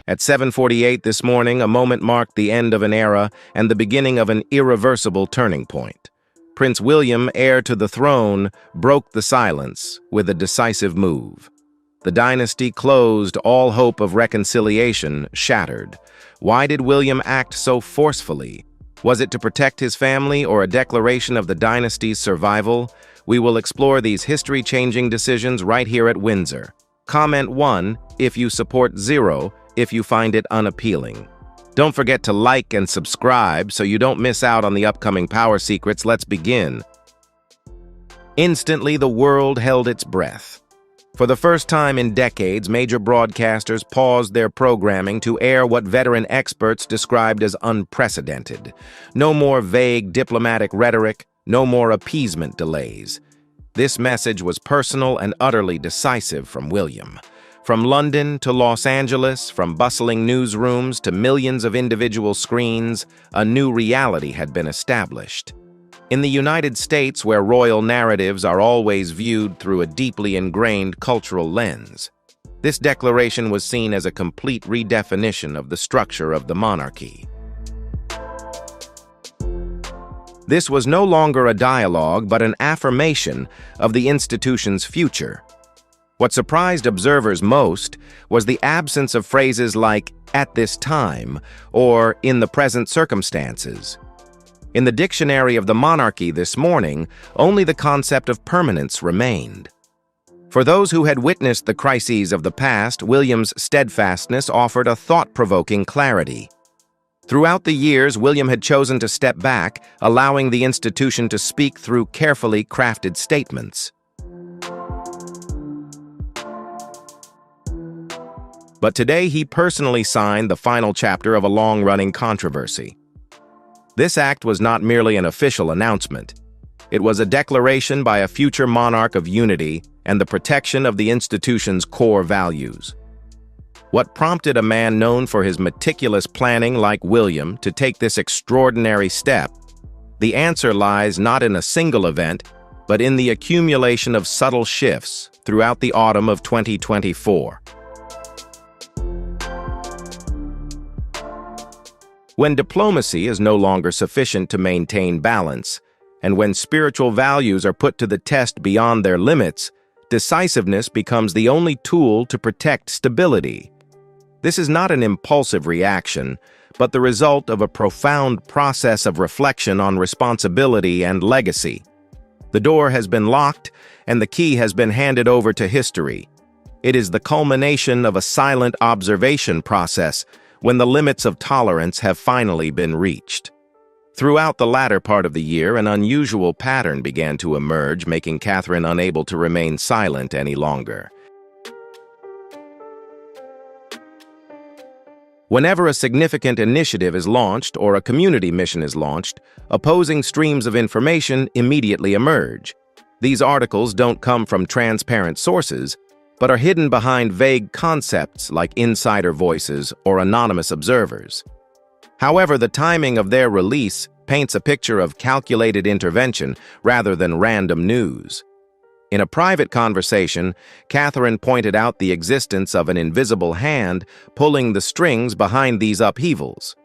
At 7:48 this morning, a moment marked the end of an era and the beginning of an irreversible turning point. Prince William, heir to the throne, broke the silence with a decisive move. The dynasty closed, all hope of reconciliation shattered. Why did William act so forcefully? Was it to protect his family or a declaration of the dynasty's survival? We will explore these history-changing decisions right here at Windsor. Comment 1 if you support 0 if you find it unappealing. Don't forget to like and subscribe so you don't miss out on the upcoming power secrets. Let's begin. Instantly, the world held its breath. For the first time in decades, major broadcasters paused their programming to air what veteran experts described as unprecedented. No more vague diplomatic rhetoric, no more appeasement delays. This message was personal and utterly decisive from William. From London to Los Angeles, from bustling newsrooms to millions of individual screens, a new reality had been established. In the United States, where royal narratives are always viewed through a deeply ingrained cultural lens, this declaration was seen as a complete redefinition of the structure of the monarchy. This was no longer a dialogue, but an affirmation of the institution's future. What surprised observers most was the absence of phrases like "at this time" or "in the present circumstances." In the dictionary of the monarchy this morning, only the concept of permanence remained. For those who had witnessed the crises of the past, William's steadfastness offered a thought-provoking clarity. Throughout the years, William had chosen to step back, allowing the institution to speak through carefully crafted statements. But today he personally signed the final chapter of a long-running controversy. This act was not merely an official announcement. It was a declaration by a future monarch of unity and the protection of the institution's core values. What prompted a man known for his meticulous planning like William to take this extraordinary step? The answer lies not in a single event, but in the accumulation of subtle shifts throughout the autumn of 2024. When diplomacy is no longer sufficient to maintain balance, and when spiritual values are put to the test beyond their limits, decisiveness becomes the only tool to protect stability. This is not an impulsive reaction, but the result of a profound process of reflection on responsibility and legacy. The door has been locked, and the key has been handed over to history. It is the culmination of a silent observation process when the limits of tolerance have finally been reached. Throughout the latter part of the year, an unusual pattern began to emerge, making Catherine unable to remain silent any longer. Whenever a significant initiative is launched or a community mission is launched, opposing streams of information immediately emerge. These articles don't come from transparent sources, but are hidden behind vague concepts like insider voices or anonymous observers. However, the timing of their release paints a picture of calculated intervention rather than random news. In a private conversation, Catherine pointed out the existence of an invisible hand pulling the strings behind these upheavals.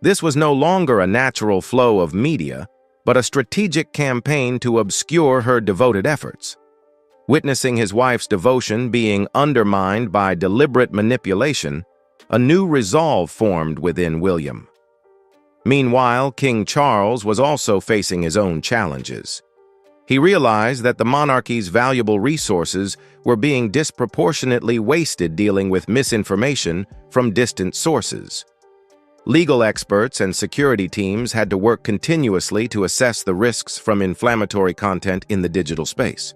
This was no longer a natural flow of media, but a strategic campaign to obscure her devoted efforts. Witnessing his wife's devotion being undermined by deliberate manipulation, a new resolve formed within William. Meanwhile, King Charles was also facing his own challenges. He realized that the monarchy's valuable resources were being disproportionately wasted dealing with misinformation from distant sources. Legal experts and security teams had to work continuously to assess the risks from inflammatory content in the digital space.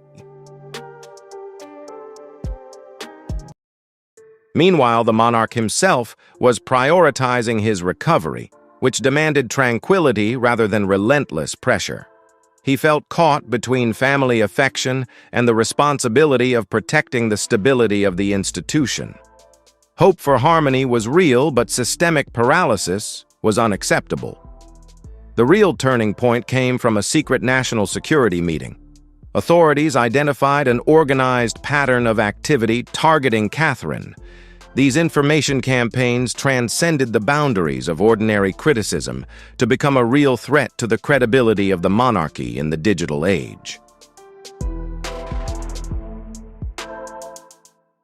Meanwhile, the monarch himself was prioritizing his recovery, which demanded tranquility rather than relentless pressure. He felt caught between family affection and the responsibility of protecting the stability of the institution. Hope for harmony was real, but systemic paralysis was unacceptable. The real turning point came from a secret national security meeting. Authorities identified an organized pattern of activity targeting Catherine. These information campaigns transcended the boundaries of ordinary criticism to become a real threat to the credibility of the monarchy in the digital age.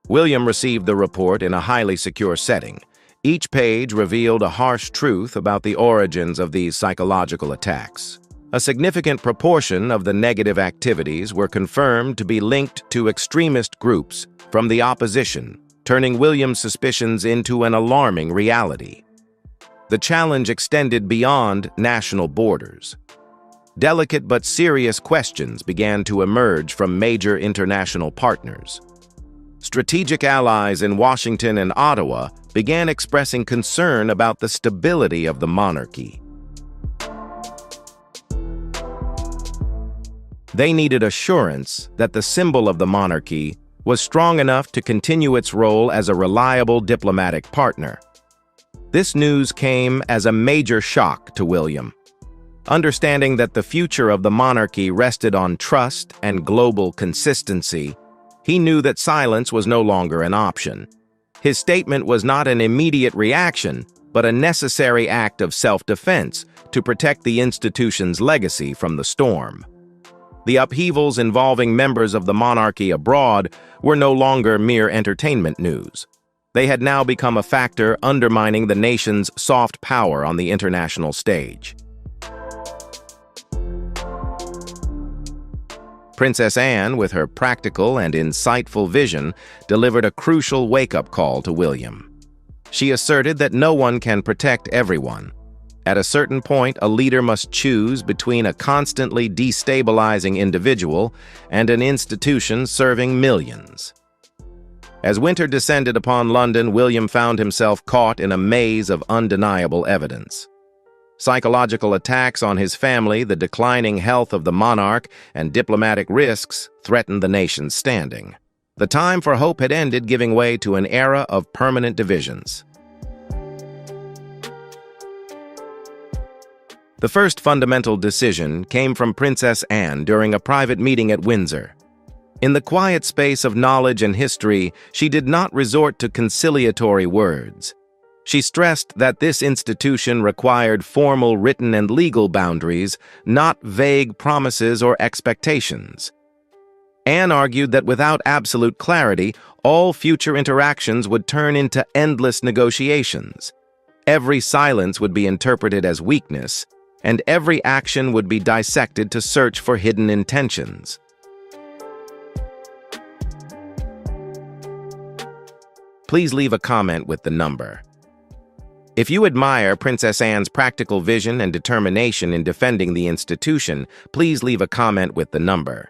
William received the report in a highly secure setting. Each page revealed a harsh truth about the origins of these psychological attacks. A significant proportion of the negative activities were confirmed to be linked to extremist groups from the opposition, turning William's suspicions into an alarming reality. The challenge extended beyond national borders. Delicate but serious questions began to emerge from major international partners. Strategic allies in Washington and Ottawa began expressing concern about the stability of the monarchy. They needed assurance that the symbol of the monarchy was strong enough to continue its role as a reliable diplomatic partner. This news came as a major shock to William. Understanding that the future of the monarchy rested on trust and global consistency, he knew that silence was no longer an option. His statement was not an immediate reaction, but a necessary act of self-defense to protect the institution's legacy from the storm. The upheavals involving members of the monarchy abroad were no longer mere entertainment news. They had now become a factor undermining the nation's soft power on the international stage. Princess Anne, with her practical and insightful vision, delivered a crucial wake-up call to William. She asserted that no one can protect everyone. At a certain point, a leader must choose between a constantly destabilizing individual and an institution serving millions. As winter descended upon London, William found himself caught in a maze of undeniable evidence. Psychological attacks on his family, the declining health of the monarch, and diplomatic risks threatened the nation's standing. The time for hope had ended, giving way to an era of permanent divisions. The first fundamental decision came from Princess Anne during a private meeting at Windsor. In the quiet space of knowledge and history, she did not resort to conciliatory words. She stressed that this institution required formal written and legal boundaries, not vague promises or expectations. Anne argued that without absolute clarity, all future interactions would turn into endless negotiations. Every silence would be interpreted as weakness, and every action would be dissected to search for hidden intentions. Please leave a comment with the number. If you admire Princess Anne's practical vision and determination in defending the institution, please leave a comment with the number.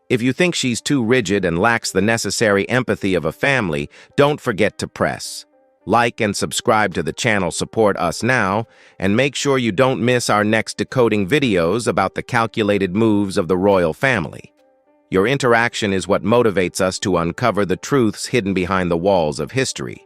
If you think she's too rigid and lacks the necessary empathy of a family, don't forget to press like and subscribe to the channel. Support us now, and make sure you don't miss our next decoding videos about the calculated moves of the royal family. Your interaction is what motivates us to uncover the truths hidden behind the walls of history.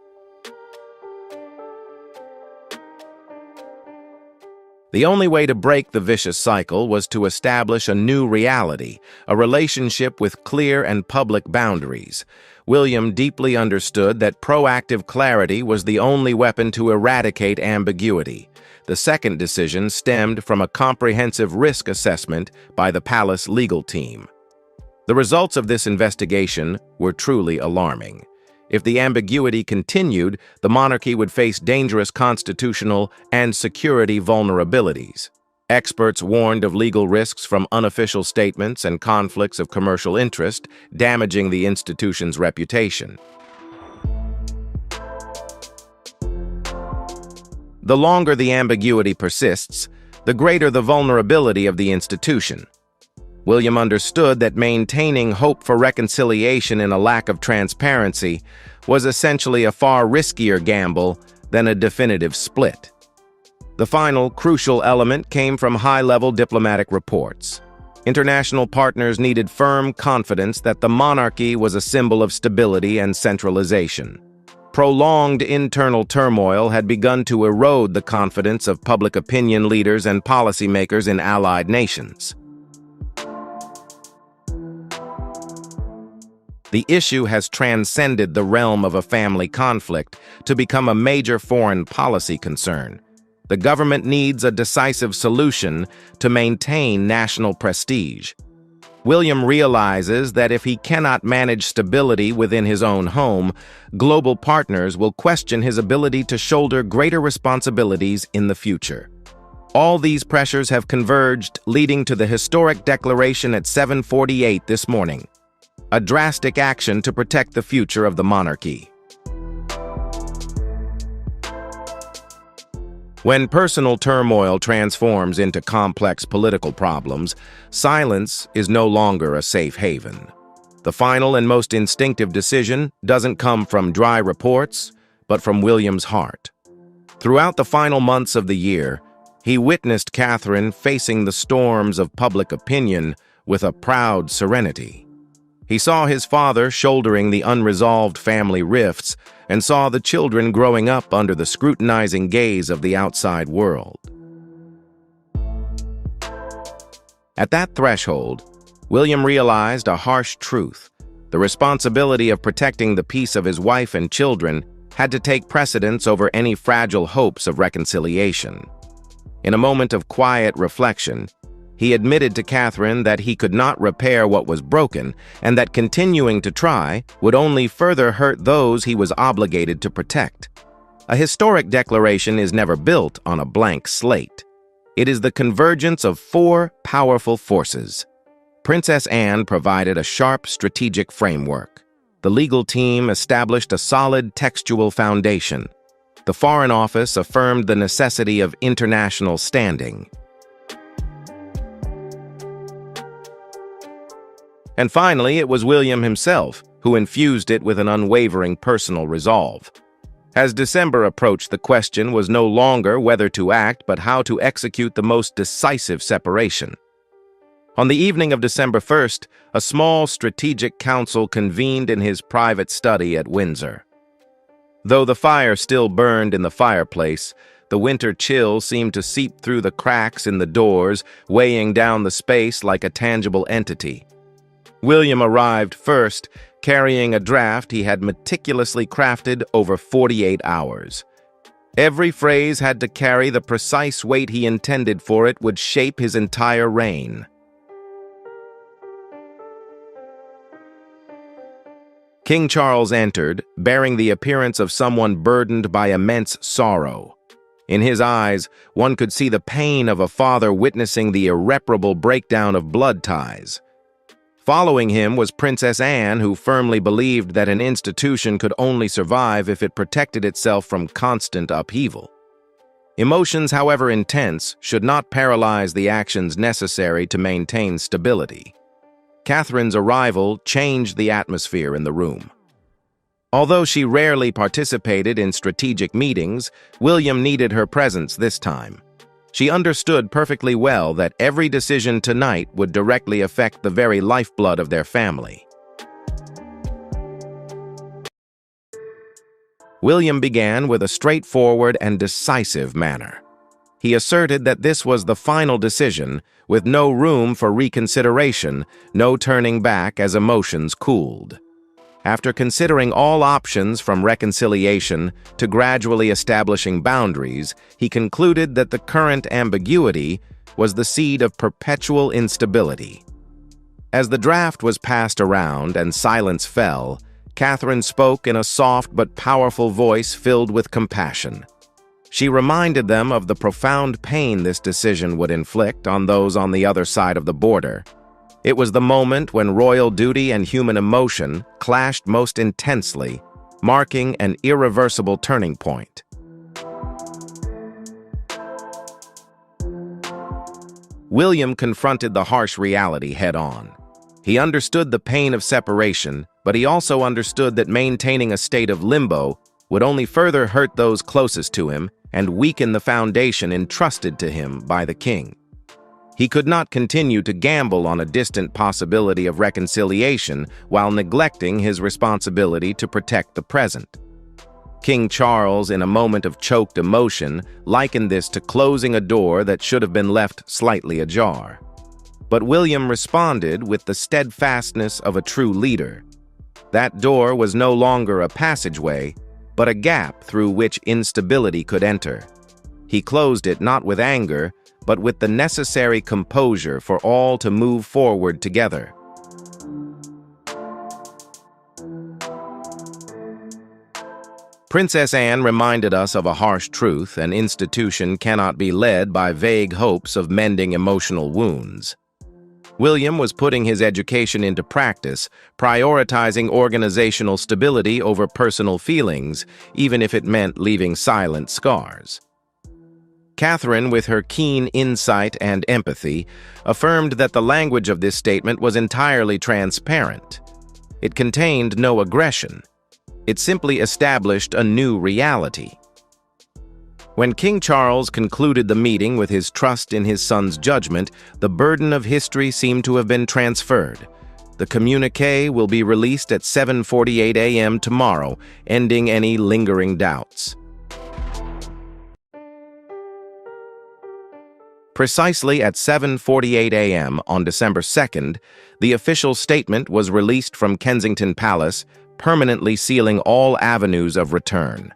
The only way to break the vicious cycle was to establish a new reality, a relationship with clear and public boundaries. William deeply understood that proactive clarity was the only weapon to eradicate ambiguity. The second decision stemmed from a comprehensive risk assessment by the palace legal team. The results of this investigation were truly alarming. If the ambiguity continued, the monarchy would face dangerous constitutional and security vulnerabilities. Experts warned of legal risks from unofficial statements and conflicts of commercial interest, damaging the institution's reputation. The longer the ambiguity persists, the greater the vulnerability of the institution. William understood that maintaining hope for reconciliation in a lack of transparency was essentially a far riskier gamble than a definitive split. The final, crucial element came from high-level diplomatic reports. International partners needed firm confidence that the monarchy was a symbol of stability and centralization. Prolonged internal turmoil had begun to erode the confidence of public opinion leaders and policymakers in allied nations. The issue has transcended the realm of a family conflict to become a major foreign policy concern. The government needs a decisive solution to maintain national prestige. William realizes that if he cannot manage stability within his own home, global partners will question his ability to shoulder greater responsibilities in the future. All these pressures have converged, leading to the historic declaration at 7:48 this morning, a drastic action to protect the future of the monarchy. When personal turmoil transforms into complex political problems, silence is no longer a safe haven. The final and most instinctive decision doesn't come from dry reports, but from William's heart. Throughout the final months of the year, he witnessed Catherine facing the storms of public opinion with a proud serenity. He saw his father shouldering the unresolved family rifts and saw the children growing up under the scrutinizing gaze of the outside world. At that threshold, William realized a harsh truth. The responsibility of protecting the peace of his wife and children had to take precedence over any fragile hopes of reconciliation. In a moment of quiet reflection, he admitted to Catherine that he could not repair what was broken and that continuing to try would only further hurt those he was obligated to protect. A historic declaration is never built on a blank slate. It is the convergence of four powerful forces. Princess Anne provided a sharp strategic framework. The legal team established a solid textual foundation. The Foreign Office affirmed the necessity of international standing. And finally, it was William himself who infused it with an unwavering personal resolve. As December approached, the question was no longer whether to act, but how to execute the most decisive separation. On the evening of December 1st, a small strategic council convened in his private study at Windsor. Though the fire still burned in the fireplace, the winter chill seemed to seep through the cracks in the doors, weighing down the space like a tangible entity. William arrived first, carrying a draft he had meticulously crafted over 48 hours. Every phrase had to carry the precise weight he intended for it would shape his entire reign. King Charles entered, bearing the appearance of someone burdened by immense sorrow. In his eyes, one could see the pain of a father witnessing the irreparable breakdown of blood ties. Following him was Princess Anne, who firmly believed that an institution could only survive if it protected itself from constant upheaval. Emotions, however intense, should not paralyze the actions necessary to maintain stability. Catherine's arrival changed the atmosphere in the room. Although she rarely participated in strategic meetings, William needed her presence this time. She understood perfectly well that every decision tonight would directly affect the very lifeblood of their family. William began with a straightforward and decisive manner. He asserted that this was the final decision, with no room for reconsideration, no turning back as emotions cooled. After considering all options from reconciliation to gradually establishing boundaries, he concluded that the current ambiguity was the seed of perpetual instability. As the draft was passed around and silence fell, Catherine spoke in a soft but powerful voice filled with compassion. She reminded them of the profound pain this decision would inflict on those on the other side of the border. It was the moment when royal duty and human emotion clashed most intensely, marking an irreversible turning point. William confronted the harsh reality head-on. He understood the pain of separation, but he also understood that maintaining a state of limbo would only further hurt those closest to him and weaken the foundation entrusted to him by the king. He could not continue to gamble on a distant possibility of reconciliation while neglecting his responsibility to protect the present. King Charles, in a moment of choked emotion, likened this to closing a door that should have been left slightly ajar. But William responded with the steadfastness of a true leader. That door was no longer a passageway, but a gap through which instability could enter. He closed it not with anger, but with the necessary composure for all to move forward together. Princess Anne reminded us of a harsh truth: an institution cannot be led by vague hopes of mending emotional wounds. William was putting his education into practice, prioritizing organizational stability over personal feelings, even if it meant leaving silent scars. Catherine, with her keen insight and empathy, affirmed that the language of this statement was entirely transparent. It contained no aggression. It simply established a new reality. When King Charles concluded the meeting with his trust in his son's judgment, the burden of history seemed to have been transferred. The communiqué will be released at 7:48 a.m. tomorrow, ending any lingering doubts. Precisely at 7:48 a.m. on December 2nd, the official statement was released from Kensington Palace, permanently sealing all avenues of return.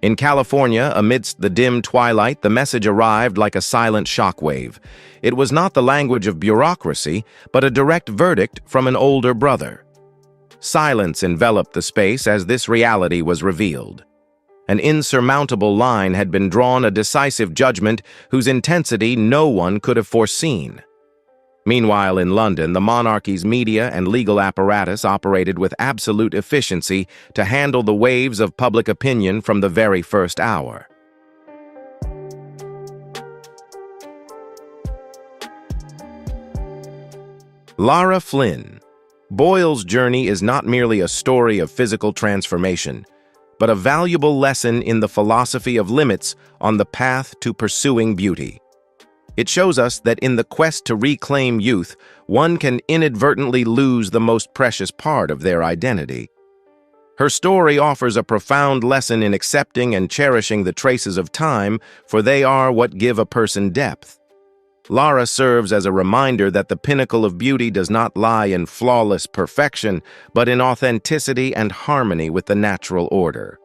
In California, amidst the dim twilight, the message arrived like a silent shockwave. It was not the language of bureaucracy, but a direct verdict from an older brother. Silence enveloped the space as this reality was revealed. An insurmountable line had been drawn, a decisive judgment whose intensity no one could have foreseen. Meanwhile, in London, the monarchy's media and legal apparatus operated with absolute efficiency to handle the waves of public opinion from the very first hour. Lara Flynn. Boyle's journey is not merely a story of physical transformation, but a valuable lesson in the philosophy of limits on the path to pursuing beauty. It shows us that in the quest to reclaim youth, one can inadvertently lose the most precious part of their identity. Her story offers a profound lesson in accepting and cherishing the traces of time, for they are what give a person depth. Lara serves as a reminder that the pinnacle of beauty does not lie in flawless perfection, but in authenticity and harmony with the natural order.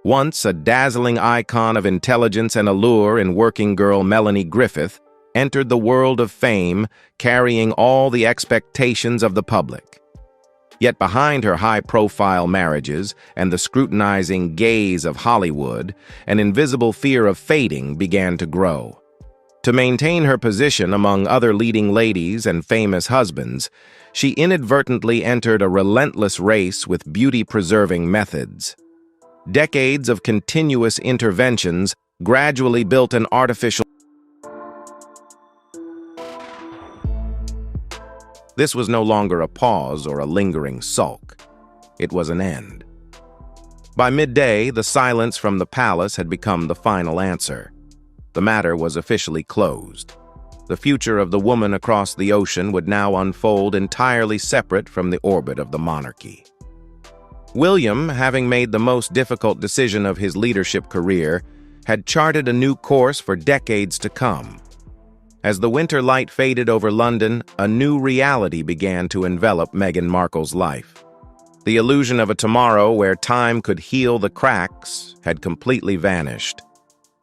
Once a dazzling icon of intelligence and allure in working girl Melanie Griffith entered the world of fame, carrying all the expectations of the public. Yet behind her high-profile marriages and the scrutinizing gaze of Hollywood, an invisible fear of fading began to grow. To maintain her position among other leading ladies and famous husbands, she inadvertently entered a relentless race with beauty-preserving methods. Decades of continuous interventions gradually built an artificial. This was no longer a pause or a lingering sulk. It was an end. By midday, the silence from the palace had become the final answer. The matter was officially closed. The future of the woman across the ocean would now unfold entirely separate from the orbit of the monarchy. William, having made the most difficult decision of his leadership career, had charted a new course for decades to come. As the winter light faded over London, a new reality began to envelop Meghan Markle's life. The illusion of a tomorrow where time could heal the cracks had completely vanished.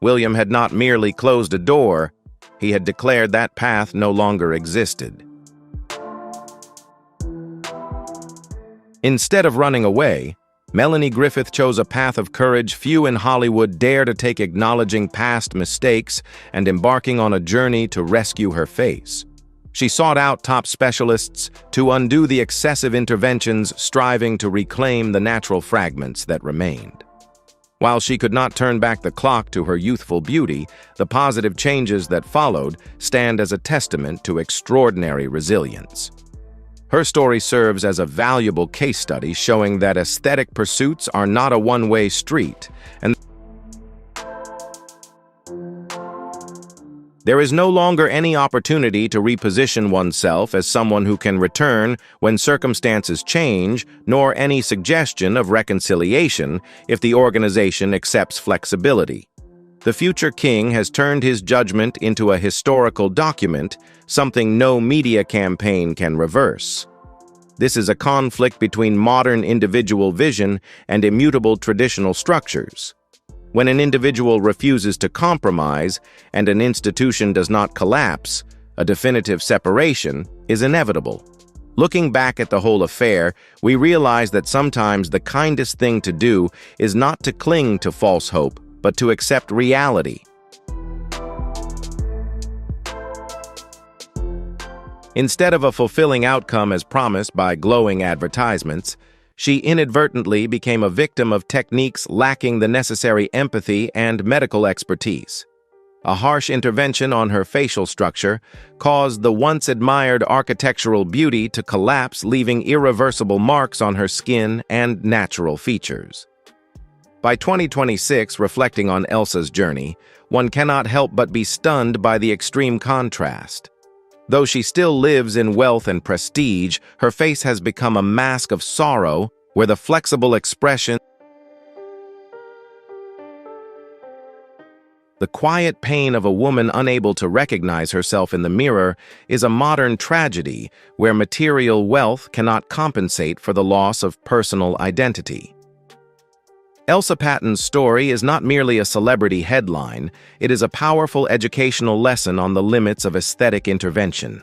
William had not merely closed a door, he had declared that path no longer existed. Instead of running away, Melanie Griffith chose a path of courage few in Hollywood dare to take, acknowledging past mistakes and embarking on a journey to rescue her face. She sought out top specialists to undo the excessive interventions, striving to reclaim the natural fragments that remained. While she could not turn back the clock to her youthful beauty, the positive changes that followed stand as a testament to extraordinary resilience. Her story serves as a valuable case study showing that aesthetic pursuits are not a one-way street, and There is no longer any opportunity to reposition oneself as someone who can return when circumstances change, nor any suggestion of reconciliation if the organization accepts flexibility. The future king has turned his judgment into a historical document, something no media campaign can reverse. This is a conflict between modern individual vision and immutable traditional structures. When an individual refuses to compromise and an institution does not collapse, a definitive separation is inevitable. Looking back at the whole affair, we realize that sometimes the kindest thing to do is not to cling to false hope, but to accept reality. Instead of a fulfilling outcome as promised by glowing advertisements, she inadvertently became a victim of techniques lacking the necessary empathy and medical expertise. A harsh intervention on her facial structure caused the once-admired architectural beauty to collapse, leaving irreversible marks on her skin and natural features. By 2026, reflecting on Elsa's journey, one cannot help but be stunned by the extreme contrast. Though she still lives in wealth and prestige, her face has become a mask of sorrow where the flexible expression, the quiet pain of a woman unable to recognize herself in the mirror, is a modern tragedy where material wealth cannot compensate for the loss of personal identity. Elsa Patton's story is not merely a celebrity headline, it is a powerful educational lesson on the limits of aesthetic intervention.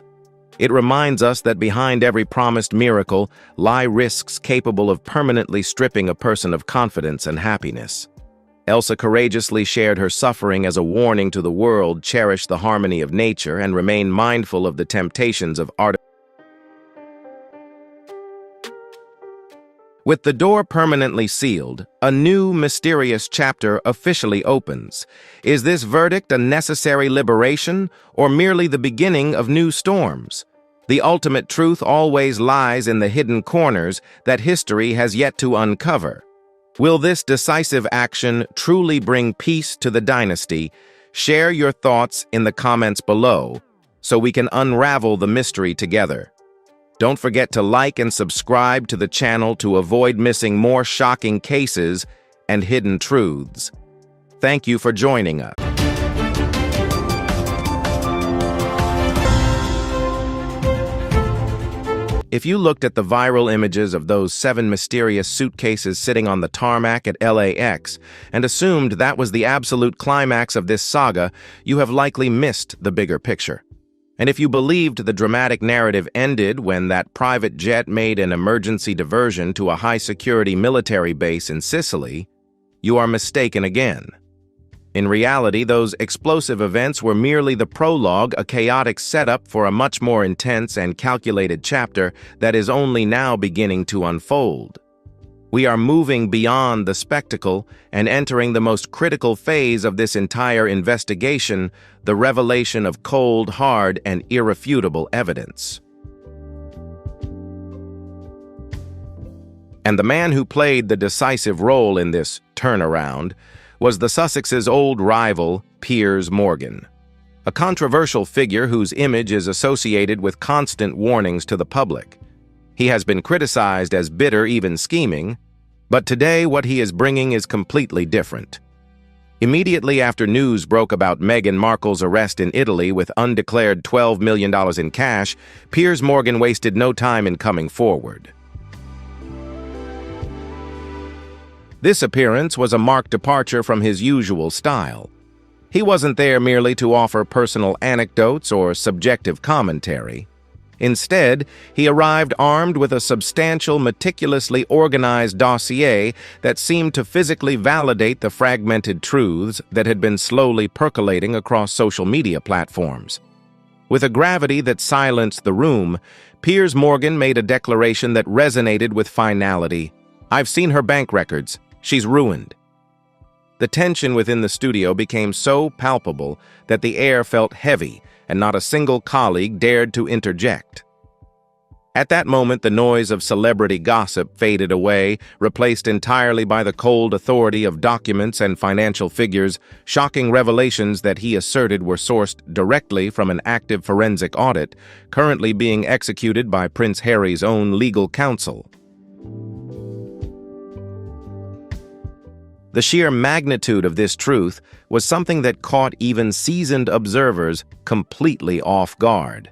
It reminds us that behind every promised miracle lie risks capable of permanently stripping a person of confidence and happiness. Elsa courageously shared her suffering as a warning to the world: cherish the harmony of nature and remain mindful of the temptations of art. With the door permanently sealed, a new, mysterious chapter officially opens. Is this verdict a necessary liberation, or merely the beginning of new storms? The ultimate truth always lies in the hidden corners that history has yet to uncover. Will this decisive action truly bring peace to the dynasty? Share your thoughts in the comments below, so we can unravel the mystery together. Don't forget to like and subscribe to the channel to avoid missing more shocking cases and hidden truths. Thank you for joining us. If you looked at the viral images of those 7 mysterious suitcases sitting on the tarmac at LAX and assumed that was the absolute climax of this saga, you have likely missed the bigger picture. And if you believed the dramatic narrative ended when that private jet made an emergency diversion to a high-security military base in Sicily, you are mistaken again. In reality, those explosive events were merely the prologue, a chaotic setup for a much more intense and calculated chapter that is only now beginning to unfold. We are moving beyond the spectacle and entering the most critical phase of this entire investigation, the revelation of cold, hard, and irrefutable evidence. And the man who played the decisive role in this turnaround was the Sussexes' old rival, Piers Morgan, a controversial figure whose image is associated with constant warnings to the public. He has been criticized as bitter, even scheming, but today what he is bringing is completely different. Immediately after news broke about Meghan Markle's arrest in Italy with undeclared $12 million in cash, Piers Morgan wasted no time in coming forward. This appearance was a marked departure from his usual style. He wasn't there merely to offer personal anecdotes or subjective commentary. Instead, he arrived armed with a substantial, meticulously organized dossier that seemed to physically validate the fragmented truths that had been slowly percolating across social media platforms. With a gravity that silenced the room, Piers Morgan made a declaration that resonated with finality. "I've seen her bank records. She's ruined." The tension within the studio became so palpable that the air felt heavy, and not a single colleague dared to interject. At that moment, the noise of celebrity gossip faded away, replaced entirely by the cold authority of documents and financial figures, shocking revelations that he asserted were sourced directly from an active forensic audit, currently being executed by Prince Harry's own legal counsel. The sheer magnitude of this truth was something that caught even seasoned observers completely off guard.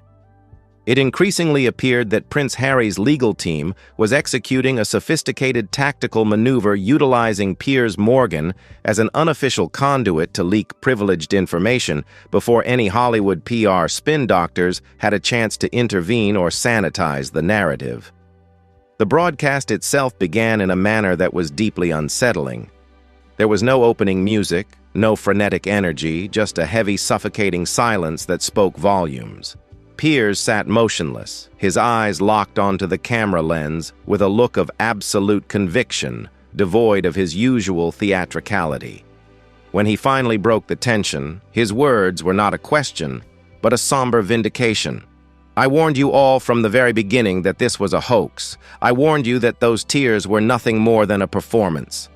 It increasingly appeared that Prince Harry's legal team was executing a sophisticated tactical maneuver utilizing Piers Morgan as an unofficial conduit to leak privileged information before any Hollywood PR spin doctors had a chance to intervene or sanitize the narrative. The broadcast itself began in a manner that was deeply unsettling. There was no opening music, no frenetic energy, just a heavy, suffocating silence that spoke volumes. Piers sat motionless, his eyes locked onto the camera lens with a look of absolute conviction, devoid of his usual theatricality. When he finally broke the tension, his words were not a question, but a somber vindication. "I warned you all from the very beginning that this was a hoax. I warned you that those tears were nothing more than a performance."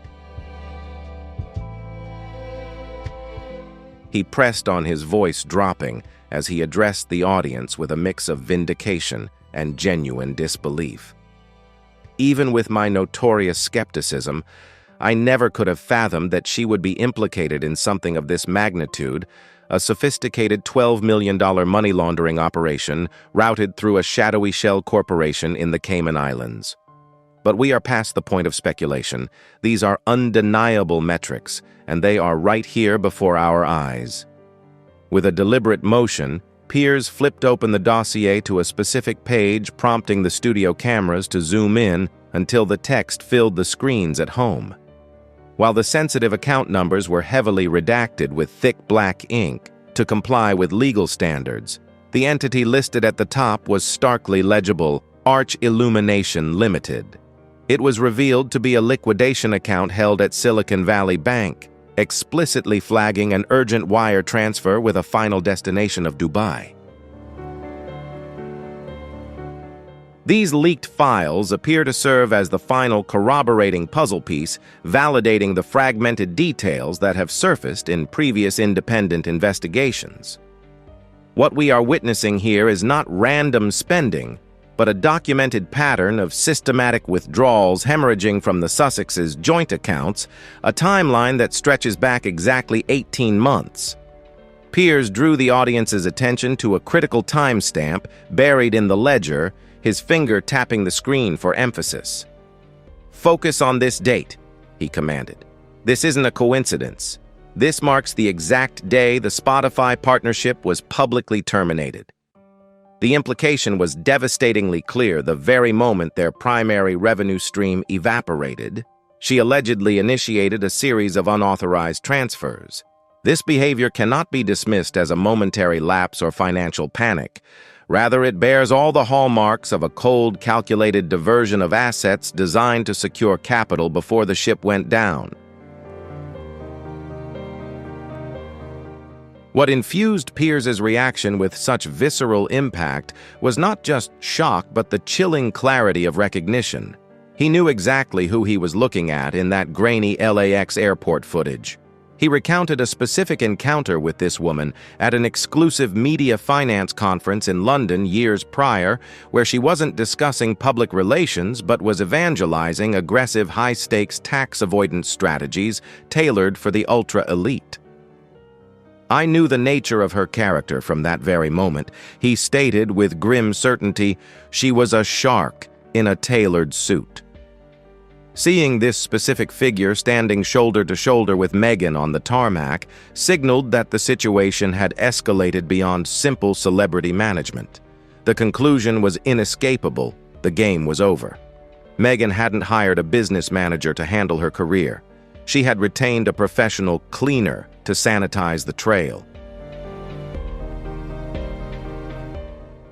He pressed on, his voice dropping, as he addressed the audience with a mix of vindication and genuine disbelief. Even with my notorious skepticism, I never could have fathomed that she would be implicated in something of this magnitude, a sophisticated $12 million money laundering operation routed through a shadowy shell corporation in the Cayman Islands. But we are past the point of speculation. These are undeniable metrics, and they are right here before our eyes. With a deliberate motion, Piers flipped open the dossier to a specific page, prompting the studio cameras to zoom in until the text filled the screens at home. While the sensitive account numbers were heavily redacted with thick black ink to comply with legal standards, the entity listed at the top was starkly legible: Arch Illumination Limited. It was revealed to be a liquidation account held at Silicon Valley Bank, explicitly flagging an urgent wire transfer with a final destination of Dubai. These leaked files appear to serve as the final corroborating puzzle piece, validating the fragmented details that have surfaced in previous independent investigations. What we are witnessing here is not random spending, but a documented pattern of systematic withdrawals hemorrhaging from the Sussexes' joint accounts, a timeline that stretches back exactly 18 months. Piers drew the audience's attention to a critical timestamp buried in the ledger, his finger tapping the screen for emphasis. "Focus on this date," he commanded. "This isn't a coincidence. This marks the exact day the Spotify partnership was publicly terminated." The implication was devastatingly clear. The very moment their primary revenue stream evaporated, she allegedly initiated a series of unauthorized transfers. This behavior cannot be dismissed as a momentary lapse or financial panic. Rather, it bears all the hallmarks of a cold, calculated diversion of assets designed to secure capital before the ship went down. What infused Piers's reaction with such visceral impact was not just shock, but the chilling clarity of recognition. He knew exactly who he was looking at in that grainy LAX airport footage. He recounted a specific encounter with this woman at an exclusive media finance conference in London years prior, where she wasn't discussing public relations but was evangelizing aggressive high-stakes tax avoidance strategies tailored for the ultra-elite. "I knew the nature of her character from that very moment," he stated with grim certainty. "She was a shark in a tailored suit." Seeing this specific figure standing shoulder to shoulder with Meghan on the tarmac signaled that the situation had escalated beyond simple celebrity management. The conclusion was inescapable: the game was over. Meghan hadn't hired a business manager to handle her career. She had retained a professional cleaner to sanitize the trail.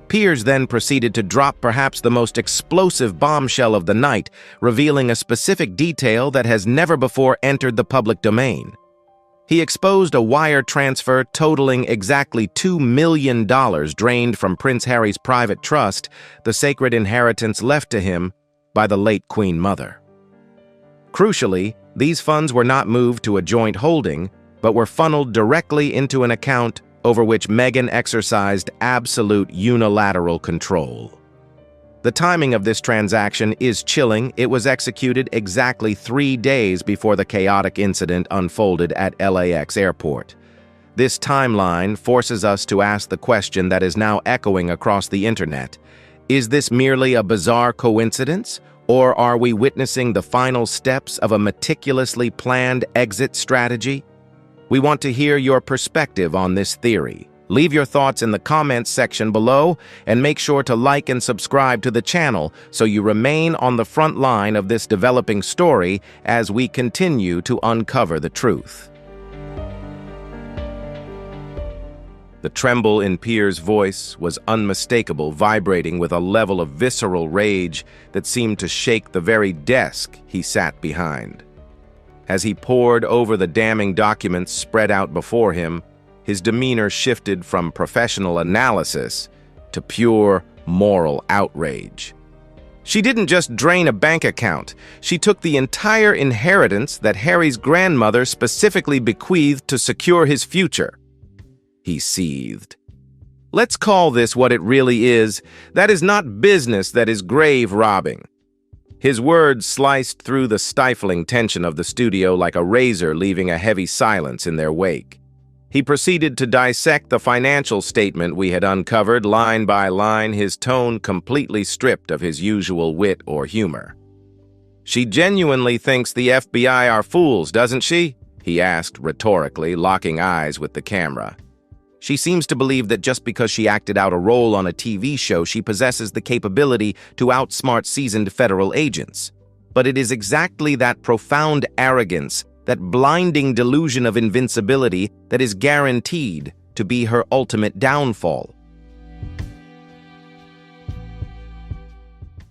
Piers then proceeded to drop perhaps the most explosive bombshell of the night, revealing a specific detail that has never before entered the public domain. He exposed a wire transfer totaling exactly $2 million drained from Prince Harry's private trust, the sacred inheritance left to him by the late Queen Mother. Crucially, these funds were not moved to a joint holding, but were funneled directly into an account over which Meghan exercised absolute unilateral control. The timing of this transaction is chilling. It was executed exactly 3 days before the chaotic incident unfolded at LAX airport. This timeline forces us to ask the question that is now echoing across the internet. Is this merely a bizarre coincidence, or are we witnessing the final steps of a meticulously planned exit strategy? We want to hear your perspective on this theory. Leave your thoughts in the comments section below and make sure to like and subscribe to the channel so you remain on the front line of this developing story as we continue to uncover the truth. The tremble in Piers' voice was unmistakable, vibrating with a level of visceral rage that seemed to shake the very desk he sat behind. As he pored over the damning documents spread out before him, his demeanor shifted from professional analysis to pure moral outrage. She didn't just drain a bank account. She took the entire inheritance that Harry's grandmother specifically bequeathed to secure his future. He seethed. Let's call this what it really is. That is not business, that is grave robbing. His words sliced through the stifling tension of the studio like a razor, leaving a heavy silence in their wake. He proceeded to dissect the financial statement we had uncovered line by line, his tone completely stripped of his usual wit or humor. "She genuinely thinks the FBI are fools, doesn't she?" he asked rhetorically, locking eyes with the camera. "She seems to believe that just because she acted out a role on a TV show, she possesses the capability to outsmart seasoned federal agents. But it is exactly that profound arrogance, that blinding delusion of invincibility, that is guaranteed to be her ultimate downfall."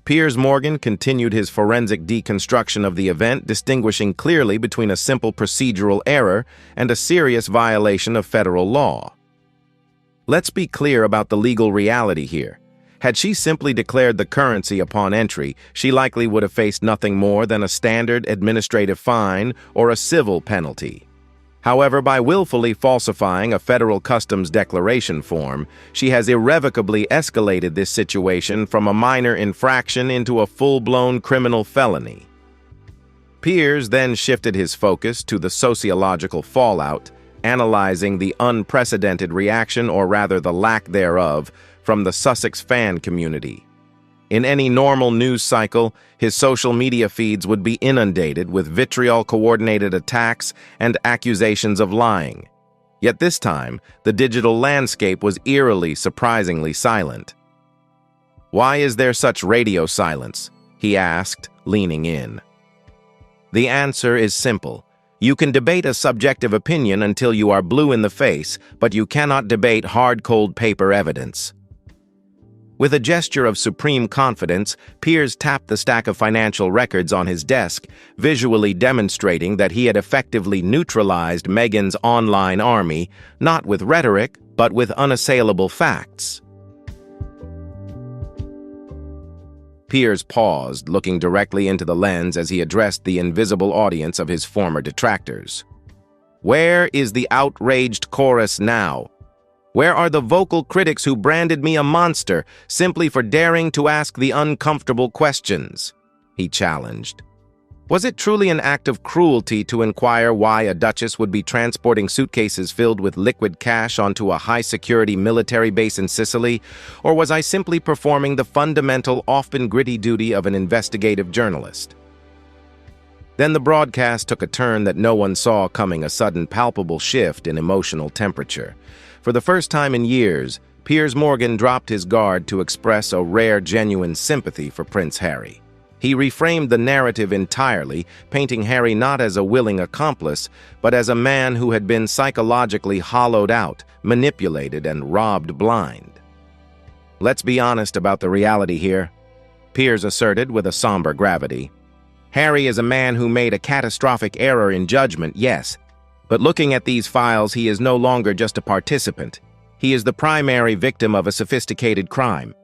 Piers Morgan continued his forensic deconstruction of the event, distinguishing clearly between a simple procedural error and a serious violation of federal law. Let's be clear about the legal reality here. Had she simply declared the currency upon entry, she likely would have faced nothing more than a standard administrative fine or a civil penalty. However, by willfully falsifying a federal customs declaration form, she has irrevocably escalated this situation from a minor infraction into a full-blown criminal felony. Piers then shifted his focus to the sociological fallout, analyzing the unprecedented reaction, or rather the lack thereof, from the Sussex fan community. In any normal news cycle, his social media feeds would be inundated with vitriol-coordinated attacks and accusations of lying. Yet this time, the digital landscape was eerily, surprisingly silent. "Why is there such radio silence?" he asked, leaning in. The answer is simple. You can debate a subjective opinion until you are blue in the face, but you cannot debate hard, cold paper evidence. With a gesture of supreme confidence, Piers tapped the stack of financial records on his desk, visually demonstrating that he had effectively neutralized Meghan's online army, not with rhetoric, but with unassailable facts. Piers paused, looking directly into the lens as he addressed the invisible audience of his former detractors. Where is the outraged chorus now? Where are the vocal critics who branded me a monster simply for daring to ask the uncomfortable questions? He challenged. Was it truly an act of cruelty to inquire why a duchess would be transporting suitcases filled with liquid cash onto a high-security military base in Sicily, or was I simply performing the fundamental, often gritty duty of an investigative journalist? Then the broadcast took a turn that no one saw coming, a sudden palpable shift in emotional temperature. For the first time in years, Piers Morgan dropped his guard to express a rare, genuine sympathy for Prince Harry. He reframed the narrative entirely, painting Harry not as a willing accomplice, but as a man who had been psychologically hollowed out, manipulated, and robbed blind. Let's be honest about the reality here, Piers asserted with a somber gravity. Harry is a man who made a catastrophic error in judgment, yes, But looking at these files, he is no longer just a participant. He is the primary victim of a sophisticated crime.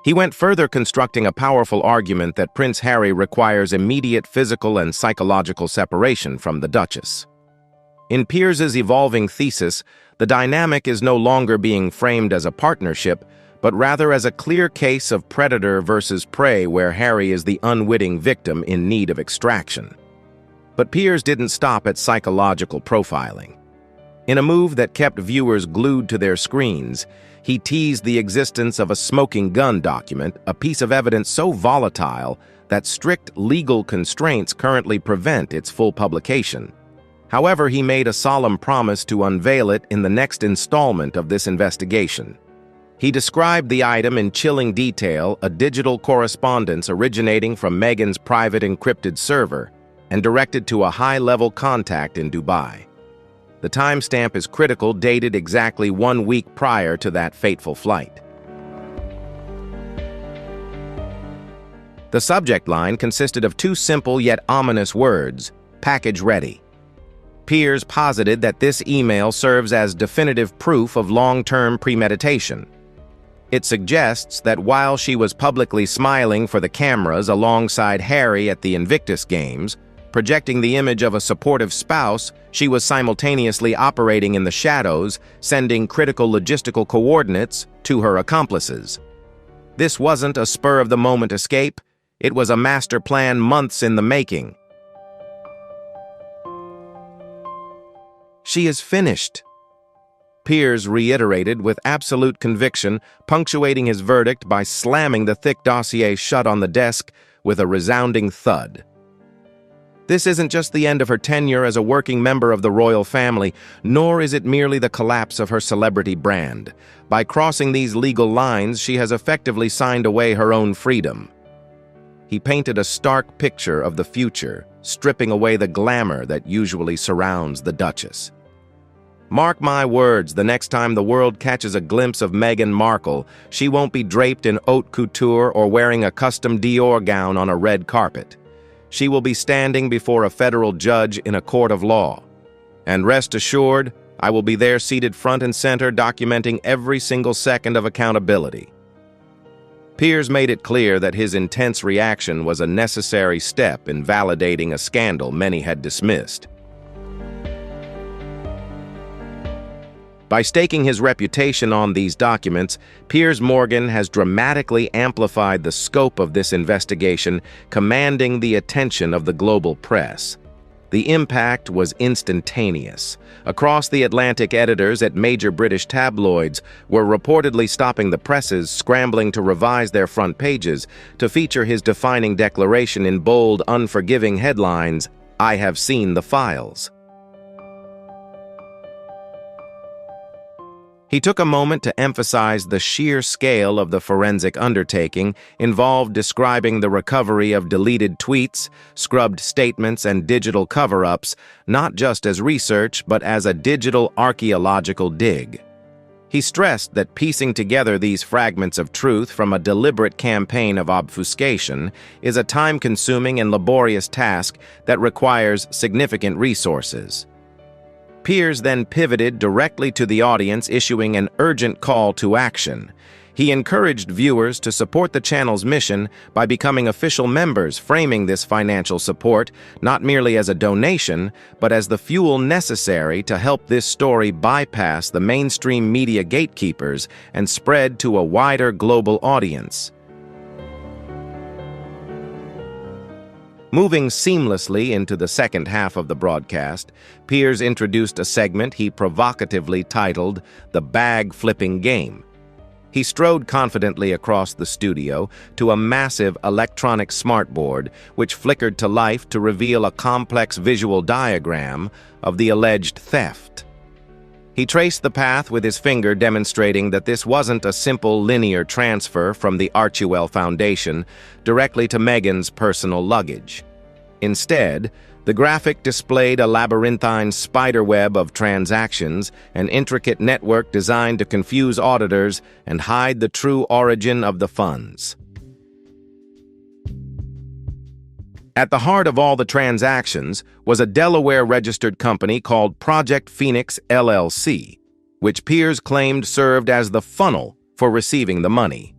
He went further, constructing a powerful argument that Prince Harry requires immediate physical and psychological separation from the Duchess. In Piers's evolving thesis, the dynamic is no longer being framed as a partnership, but rather as a clear case of predator versus prey, where Harry is the unwitting victim in need of extraction. But Piers didn't stop at psychological profiling. In a move that kept viewers glued to their screens, he teased the existence of a smoking gun document, a piece of evidence so volatile that strict legal constraints currently prevent its full publication. However, he made a solemn promise to unveil it in the next installment of this investigation. He described the item in chilling detail, a digital correspondence originating from Meghan's private encrypted server and directed to a high-level contact in Dubai. The timestamp is critical, dated exactly 1 week prior to that fateful flight. The subject line consisted of 2 simple yet ominous words: "Package ready." Piers posited that this email serves as definitive proof of long-term premeditation. It suggests that while she was publicly smiling for the cameras alongside Harry at the Invictus Games, projecting the image of a supportive spouse, she was simultaneously operating in the shadows, sending critical logistical coordinates to her accomplices. This wasn't a spur-of-the-moment escape. It was a master plan months in the making. "She is finished," Piers reiterated with absolute conviction, punctuating his verdict by slamming the thick dossier shut on the desk with a resounding thud. This isn't just the end of her tenure as a working member of the royal family, nor is it merely the collapse of her celebrity brand. By crossing these legal lines, she has effectively signed away her own freedom. He painted a stark picture of the future, stripping away the glamour that usually surrounds the Duchess. Mark my words, the next time the world catches a glimpse of Meghan Markle, she won't be draped in haute couture or wearing a custom Dior gown on a red carpet. She will be standing before a federal judge in a court of law. And rest assured, I will be there seated front and center, documenting every single second of accountability. Piers made it clear that his intense reaction was a necessary step in validating a scandal many had dismissed. By staking his reputation on these documents, Piers Morgan has dramatically amplified the scope of this investigation, commanding the attention of the global press. The impact was instantaneous. Across the Atlantic, editors at major British tabloids were reportedly stopping the presses, scrambling to revise their front pages to feature his defining declaration in bold, unforgiving headlines, "I have seen the files." He took a moment to emphasize the sheer scale of the forensic undertaking involved, describing the recovery of deleted tweets, scrubbed statements, and digital cover-ups, not just as research, but as a digital archaeological dig. He stressed that piecing together these fragments of truth from a deliberate campaign of obfuscation is a time-consuming and laborious task that requires significant resources. Piers then pivoted directly to the audience, issuing an urgent call to action. He encouraged viewers to support the channel's mission by becoming official members, framing this financial support not merely as a donation, but as the fuel necessary to help this story bypass the mainstream media gatekeepers and spread to a wider global audience. Moving seamlessly into the second half of the broadcast, Piers introduced a segment he provocatively titled "The Bag Flipping Game." He strode confidently across the studio to a massive electronic smartboard which flickered to life to reveal a complex visual diagram of the alleged theft. He traced the path with his finger, demonstrating that this wasn't a simple linear transfer from the Archewell Foundation directly to Meghan's personal luggage. Instead, the graphic displayed a labyrinthine spiderweb of transactions, an intricate network designed to confuse auditors and hide the true origin of the funds. At the heart of all the transactions was a Delaware-registered company called Project Phoenix LLC, which Piers claimed served as the funnel for receiving the money.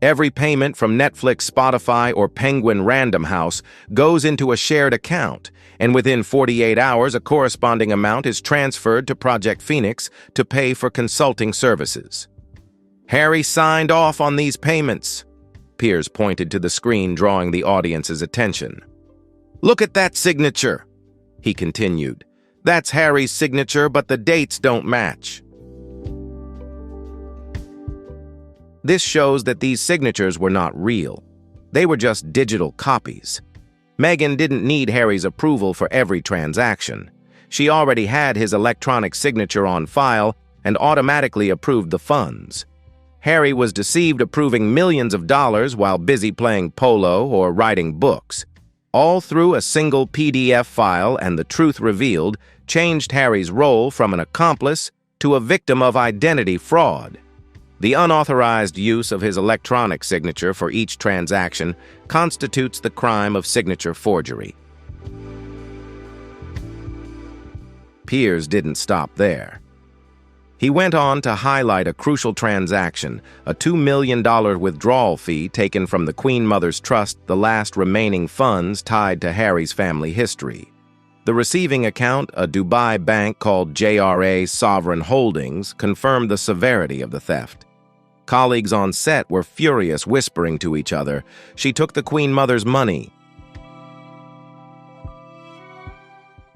Every payment from Netflix, Spotify, or Penguin Random House goes into a shared account, and within 48 hours a corresponding amount is transferred to Project Phoenix to pay for consulting services. Harry signed off on these payments. Piers pointed to the screen, drawing the audience's attention. "Look at that signature," he continued. "That's Harry's signature, but the dates don't match." This shows that these signatures were not real. They were just digital copies. Meghan didn't need Harry's approval for every transaction. She already had his electronic signature on file and automatically approved the funds. Harry was deceived, approving millions of dollars while busy playing polo or writing books. All through a single PDF file, and the truth revealed changed Harry's role from an accomplice to a victim of identity fraud. The unauthorized use of his electronic signature for each transaction constitutes the crime of signature forgery. Piers didn't stop there. He went on to highlight a crucial transaction, a $2 million withdrawal fee taken from the Queen Mother's Trust, the last remaining funds tied to Harry's family history. The receiving account, a Dubai bank called JRA Sovereign Holdings, confirmed the severity of the theft. Colleagues on set were furious, whispering to each other, "She took the Queen Mother's money."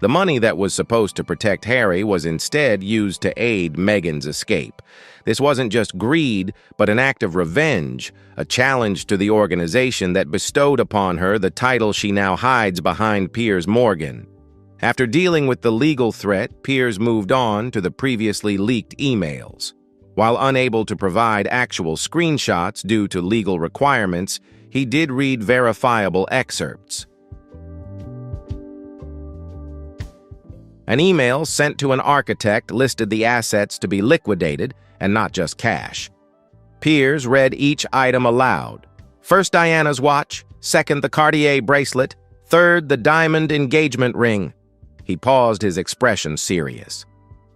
The money that was supposed to protect Harry was instead used to aid Meghan's escape. This wasn't just greed, but an act of revenge, a challenge to the organization that bestowed upon her the title she now hides behind Piers Morgan. After dealing with the legal threat, Piers moved on to the previously leaked emails. While unable to provide actual screenshots due to legal requirements, he did read verifiable excerpts. An email sent to an architect listed the assets to be liquidated, and not just cash. Piers read each item aloud. First, Diana's watch. Second, the Cartier bracelet. Third, the diamond engagement ring. He paused, his expression serious.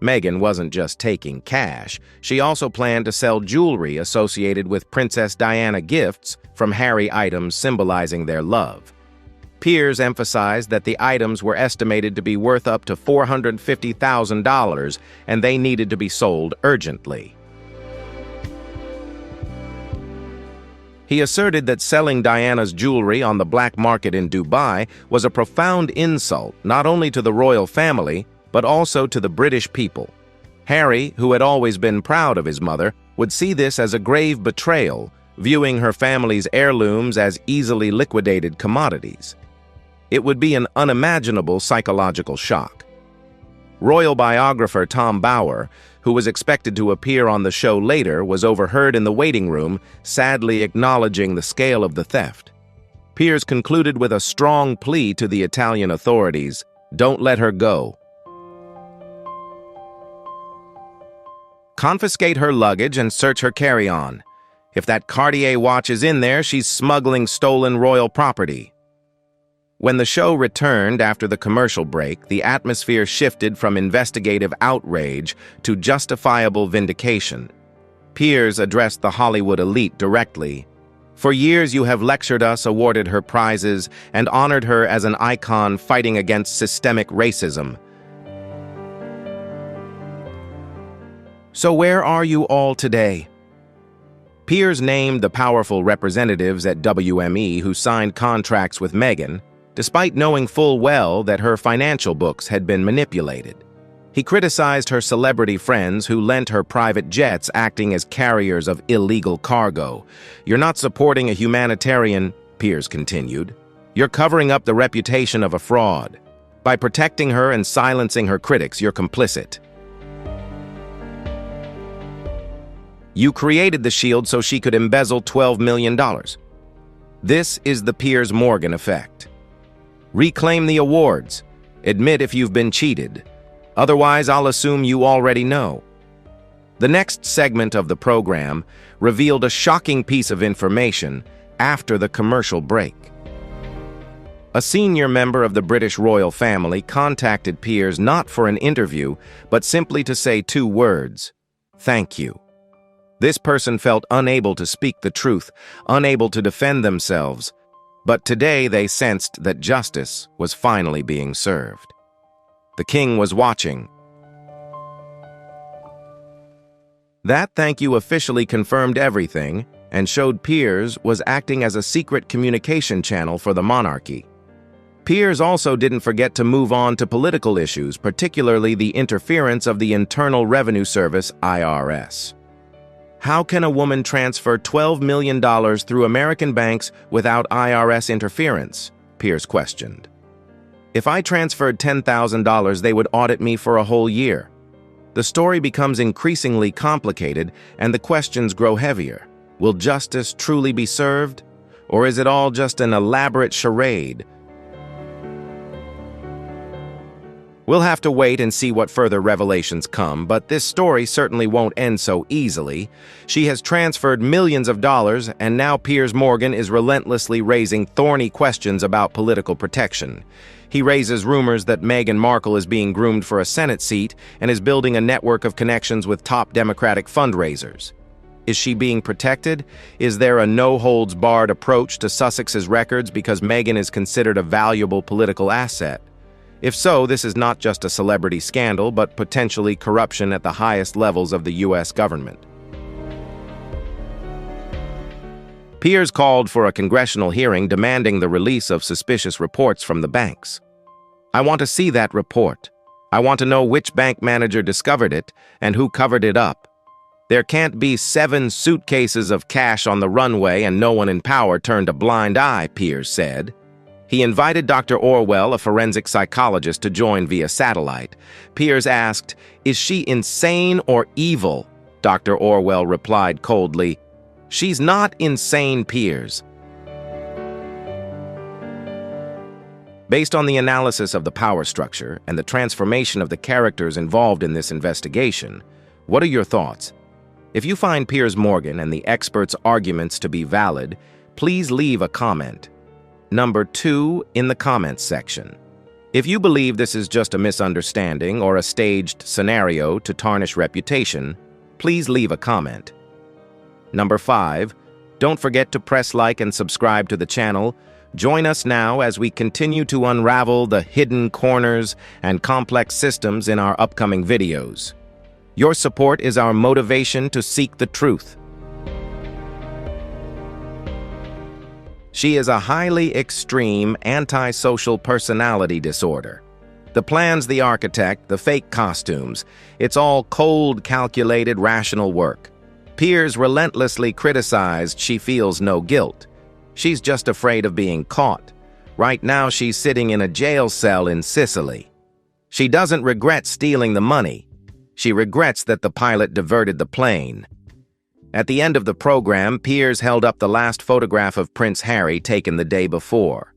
Meghan wasn't just taking cash. She also planned to sell jewelry associated with Princess Diana gifts from Harry, items symbolizing their love. Piers emphasized that the items were estimated to be worth up to $450,000, and they needed to be sold urgently. He asserted that selling Diana's jewelry on the black market in Dubai was a profound insult not only to the royal family, but also to the British people. Harry, who had always been proud of his mother, would see this as a grave betrayal, viewing her family's heirlooms as easily liquidated commodities. It would be an unimaginable psychological shock. Royal biographer Tom Bower, who was expected to appear on the show later, was overheard in the waiting room, sadly acknowledging the scale of the theft. Piers concluded with a strong plea to the Italian authorities: don't let her go. Confiscate her luggage and search her carry-on. If that Cartier watch is in there, she's smuggling stolen royal property. When the show returned after the commercial break, the atmosphere shifted from investigative outrage to justifiable vindication. Piers addressed the Hollywood elite directly. For years you have lectured us, awarded her prizes, and honored her as an icon fighting against systemic racism. So where are you all today? Piers named the powerful representatives at WME who signed contracts with Meghan, despite knowing full well that her financial books had been manipulated. He criticized her celebrity friends who lent her private jets, acting as carriers of illegal cargo. You're not supporting a humanitarian, Piers continued. You're covering up the reputation of a fraud. By protecting her and silencing her critics, you're complicit. You created the shield so she could embezzle $12 million. This is the Piers Morgan effect. Reclaim the awards. Admit if you've been cheated. Otherwise, I'll assume you already know. The next segment of the program revealed a shocking piece of information after the commercial break. A senior member of the British royal family contacted Piers not for an interview, but simply to say 2 words: "Thank you." This person felt unable to speak the truth, unable to defend themselves, but today they sensed that justice was finally being served. The king was watching. That thank you officially confirmed everything and showed Piers was acting as a secret communication channel for the monarchy. Piers also didn't forget to move on to political issues, particularly the interference of the Internal Revenue Service, IRS. How can a woman transfer $12 million through American banks without IRS interference? Piers questioned. If I transferred $10,000, they would audit me for a whole year. The story becomes increasingly complicated and the questions grow heavier. Will justice truly be served? Or is it all just an elaborate charade? We'll have to wait and see what further revelations come, but this story certainly won't end so easily. She has transferred millions of dollars, and now Piers Morgan is relentlessly raising thorny questions about political protection. He raises rumors that Meghan Markle is being groomed for a Senate seat and is building a network of connections with top Democratic fundraisers. Is she being protected? Is there a no-holds-barred approach to Sussexes records because Meghan is considered a valuable political asset? If so, this is not just a celebrity scandal, but potentially corruption at the highest levels of the U.S. government. Piers called for a congressional hearing demanding the release of suspicious reports from the banks. I want to see that report. I want to know which bank manager discovered it and who covered it up. There can't be 7 suitcases of cash on the runway and no one in power turned a blind eye, Piers said. He invited Dr. Orwell, a forensic psychologist, to join via satellite. Piers asked, "Is she insane or evil?" Dr. Orwell replied coldly, "She's not insane, Piers." Based on the analysis of the power structure and the transformation of the characters involved in this investigation, what are your thoughts? If you find Piers Morgan and the experts' arguments to be valid, please leave a comment. Number 2 in the comments section. If you believe this is just a misunderstanding or a staged scenario to tarnish reputation, please leave a comment. Number 5, don't forget to press like and subscribe to the channel. Join us now as we continue to unravel the hidden corners and complex systems in our upcoming videos. Your support is our motivation to seek the truth. She is a highly extreme, antisocial personality disorder. The plans, the architect, the fake costumes, it's all cold, calculated, rational work. Piers relentlessly criticized she feels no guilt. She's just afraid of being caught. Right now she's sitting in a jail cell in Sicily. She doesn't regret stealing the money. She regrets that the pilot diverted the plane. At the end of the program, Piers held up the last photograph of Prince Harry taken the day before.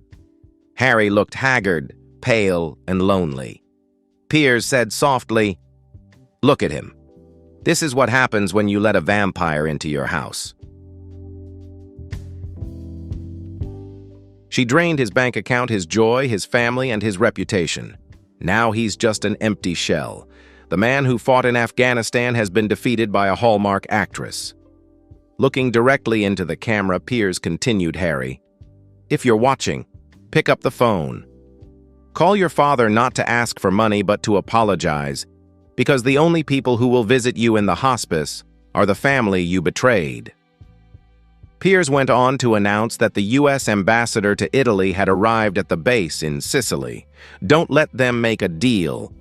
Harry looked haggard, pale, and lonely. Piers said softly, "Look at him. This is what happens when you let a vampire into your house." She drained his bank account, his joy, his family, and his reputation. Now he's just an empty shell. The man who fought in Afghanistan has been defeated by a Hallmark actress. Looking directly into the camera, Piers continued, "Harry, if you're watching, pick up the phone. Call your father not to ask for money but to apologize, because the only people who will visit you in the hospice are the family you betrayed." Piers went on to announce that the U.S. ambassador to Italy had arrived at the base in Sicily. Don't let them make a deal.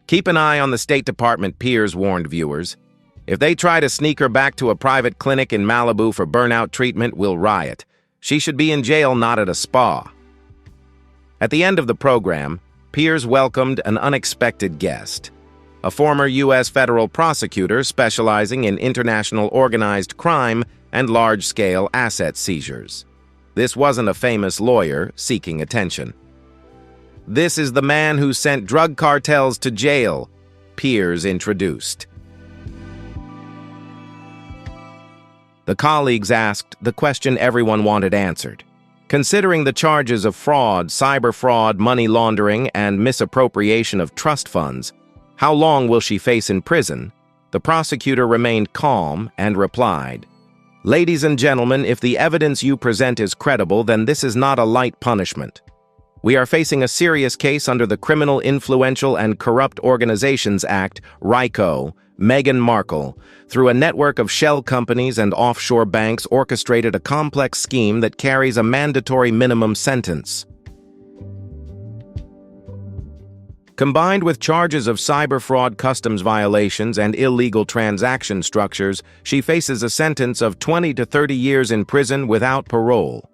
Keep an eye on the State Department, Piers warned viewers. If they try to sneak her back to a private clinic in Malibu for burnout treatment, we'll riot. She should be in jail, not at a spa. At the end of the program, Piers welcomed an unexpected guest, a former U.S. federal prosecutor specializing in international organized crime and large-scale asset seizures. This wasn't a famous lawyer seeking attention. "This is the man who sent drug cartels to jail," Piers introduced. The colleagues asked the question everyone wanted answered. Considering the charges of fraud, cyber fraud, money laundering, and misappropriation of trust funds, how long will she face in prison? The prosecutor remained calm and replied, "Ladies and gentlemen, if the evidence you present is credible, then this is not a light punishment. We are facing a serious case under the Criminal Influential and Corrupt Organizations Act, RICO. Meghan Markle, through a network of shell companies and offshore banks, orchestrated a complex scheme that carries a mandatory minimum sentence. Combined with charges of cyber fraud, customs violations, and illegal transaction structures, she faces a sentence of 20 to 30 years in prison without parole.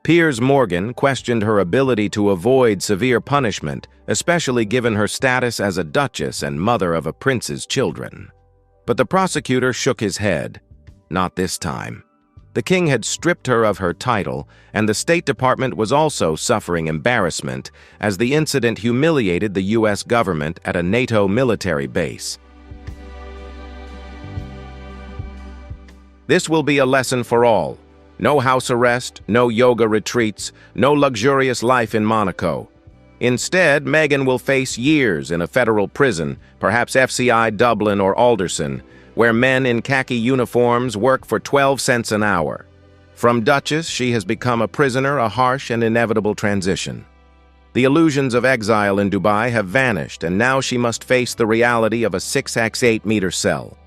Piers Morgan questioned her ability to avoid severe punishment, especially given her status as a duchess and mother of a prince's children. But the prosecutor shook his head. Not this time. The king had stripped her of her title, and the State Department was also suffering embarrassment as the incident humiliated the U.S. government at a NATO military base. This will be a lesson for all. No house arrest, no yoga retreats, no luxurious life in Monaco. Instead, Meghan will face years in a federal prison, perhaps FCI Dublin or Alderson, where men in khaki uniforms work for 12 cents an hour. From Duchess, she has become a prisoner, a harsh and inevitable transition. The illusions of exile in Dubai have vanished, and now she must face the reality of a 6x8-meter cell.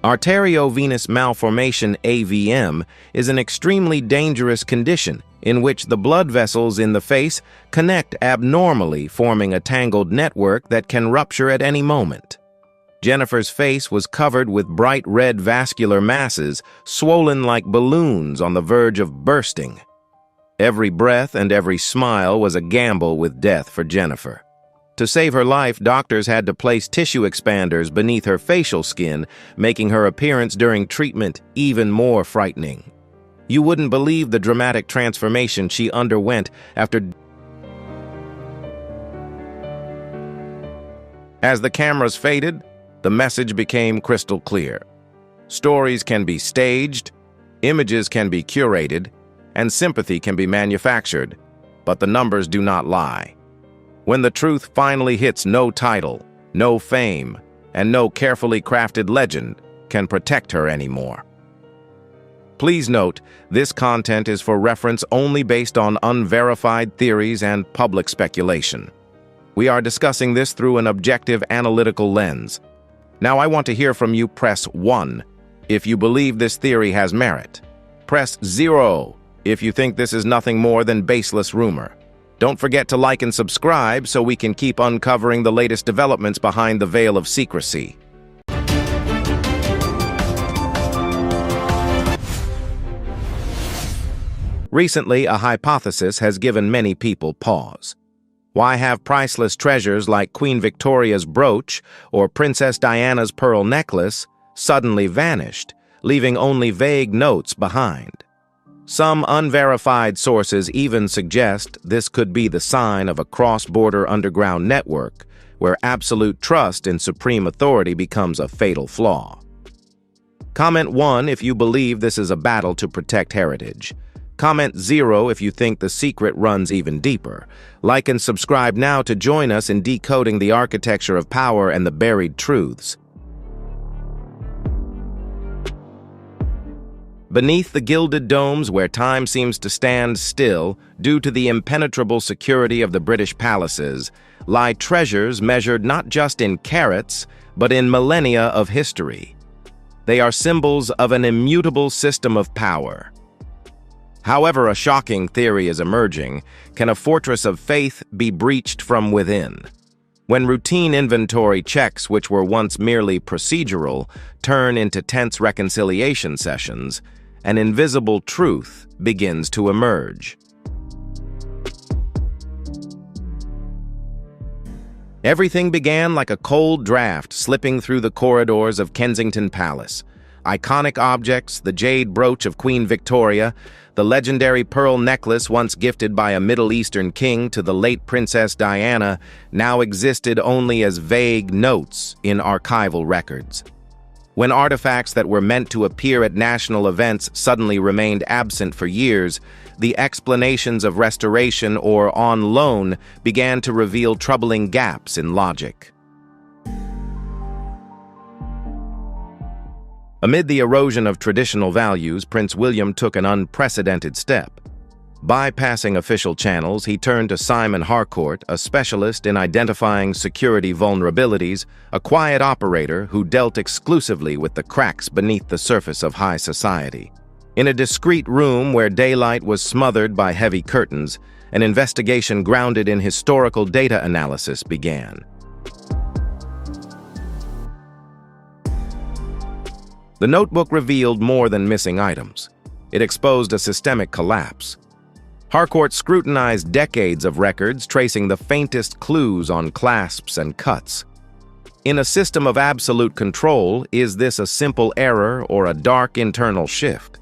Arteriovenous malformation, AVM, is an extremely dangerous condition in which the blood vessels in the face connect abnormally, forming a tangled network that can rupture at any moment. Jennifer's face was covered with bright red vascular masses, swollen like balloons on the verge of bursting. Every breath and every smile was a gamble with death for Jennifer. To save her life, doctors had to place tissue expanders beneath her facial skin, making her appearance during treatment even more frightening. You wouldn't believe the dramatic transformation she underwent after. As the cameras faded, the message became crystal clear. Stories can be staged, images can be curated, and sympathy can be manufactured, but the numbers do not lie. When the truth finally hits, no title, no fame, and no carefully crafted legend can protect her anymore. Please note, this content is for reference only based on unverified theories and public speculation. We are discussing this through an objective analytical lens. Now I want to hear from you. Press 1 if you believe this theory has merit. Press 0 if you think this is nothing more than baseless rumor. Don't forget to like and subscribe so we can keep uncovering the latest developments behind the veil of secrecy. Recently, a hypothesis has given many people pause. Why have priceless treasures like Queen Victoria's brooch or Princess Diana's pearl necklace suddenly vanished, leaving only vague notes behind? Some unverified sources even suggest this could be the sign of a cross-border underground network where absolute trust in supreme authority becomes a fatal flaw. Comment 1 if you believe this is a battle to protect heritage. Comment 0 if you think the secret runs even deeper. Like and subscribe now to join us in decoding the architecture of power and the buried truths. Beneath the gilded domes where time seems to stand still due to the impenetrable security of the British palaces, lie treasures measured not just in carats, but in millennia of history. They are symbols of an immutable system of power. However, a shocking theory is emerging. Can a fortress of faith be breached from within? When routine inventory checks, which were once merely procedural, turn into tense reconciliation sessions, an invisible truth begins to emerge. Everything began like a cold draft slipping through the corridors of Kensington Palace. Iconic objects, the jade brooch of Queen Victoria, the legendary pearl necklace once gifted by a Middle Eastern king to the late Princess Diana, now existed only as vague notes in archival records. When artifacts that were meant to appear at national events suddenly remained absent for years, the explanations of restoration or on loan began to reveal troubling gaps in logic. Amid the erosion of traditional values, Prince William took an unprecedented step. Bypassing official channels, he turned to Simon Harcourt, a specialist in identifying security vulnerabilities, a quiet operator who dealt exclusively with the cracks beneath the surface of high society. In a discreet room where daylight was smothered by heavy curtains, an investigation grounded in historical data analysis began. The notebook revealed more than missing items. It exposed a systemic collapse. Harcourt scrutinized decades of records, tracing the faintest clues on clasps and cuts. In a system of absolute control, is this a simple error or a dark internal shift?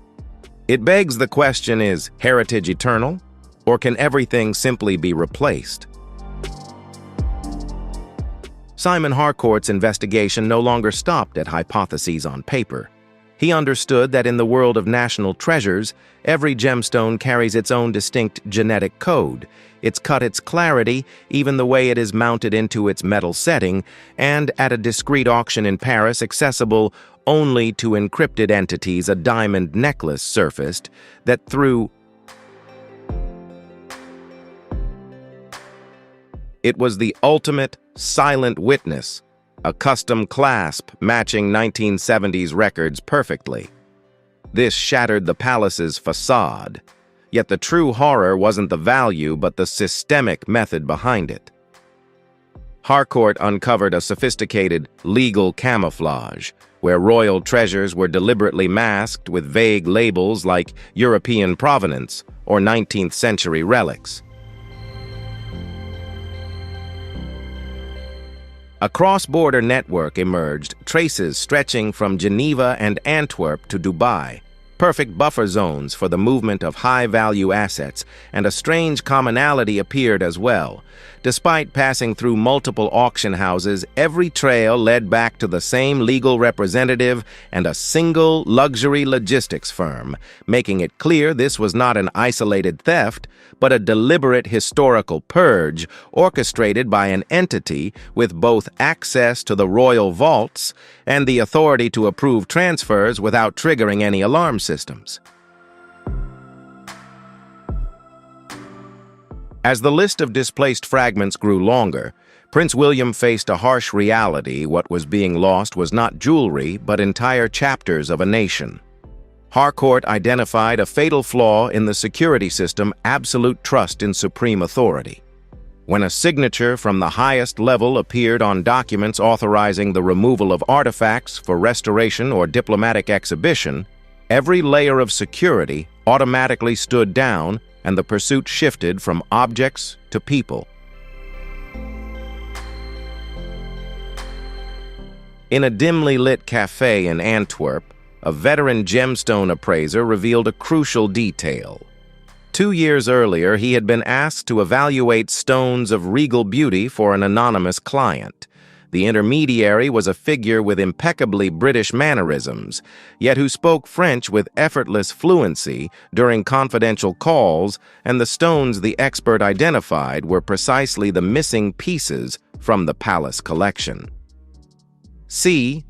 It begs the question, is heritage eternal, or can everything simply be replaced? Simon Harcourt's investigation no longer stopped at hypotheses on paper. He understood that in the world of national treasures, every gemstone carries its own distinct genetic code, its cut, its clarity, even the way it is mounted into its metal setting, and at a discreet auction in Paris accessible only to encrypted entities, a diamond necklace surfaced that through it was the ultimate silent witness, a custom clasp matching 1970s records perfectly. This shattered the palace's facade, yet the true horror wasn't the value but the systemic method behind it. Harcourt uncovered a sophisticated legal camouflage, where royal treasures were deliberately masked with vague labels like European provenance or 19th century relics. A cross-border network emerged, traces stretching from Geneva and Antwerp to Dubai, perfect buffer zones for the movement of high-value assets, and a strange commonality appeared as well. Despite passing through multiple auction houses, every trail led back to the same legal representative and a single luxury logistics firm, making it clear this was not an isolated theft, but a deliberate historical purge orchestrated by an entity with both access to the royal vaults and the authority to approve transfers without triggering any alarm systems. As the list of displaced fragments grew longer, Prince William faced a harsh reality. What was being lost was not jewelry, but entire chapters of a nation. Harcourt identified a fatal flaw in the security system: absolute trust in supreme authority. When a signature from the highest level appeared on documents authorizing the removal of artifacts for restoration or diplomatic exhibition, every layer of security automatically stood down and the pursuit shifted from objects to people. In a dimly lit cafe in Antwerp, a veteran gemstone appraiser revealed a crucial detail. 2 years earlier, he had been asked to evaluate stones of regal beauty for an anonymous client. The intermediary was a figure with impeccably British mannerisms, yet who spoke French with effortless fluency during confidential calls, and the stones the expert identified were precisely the missing pieces from the palace collection. See,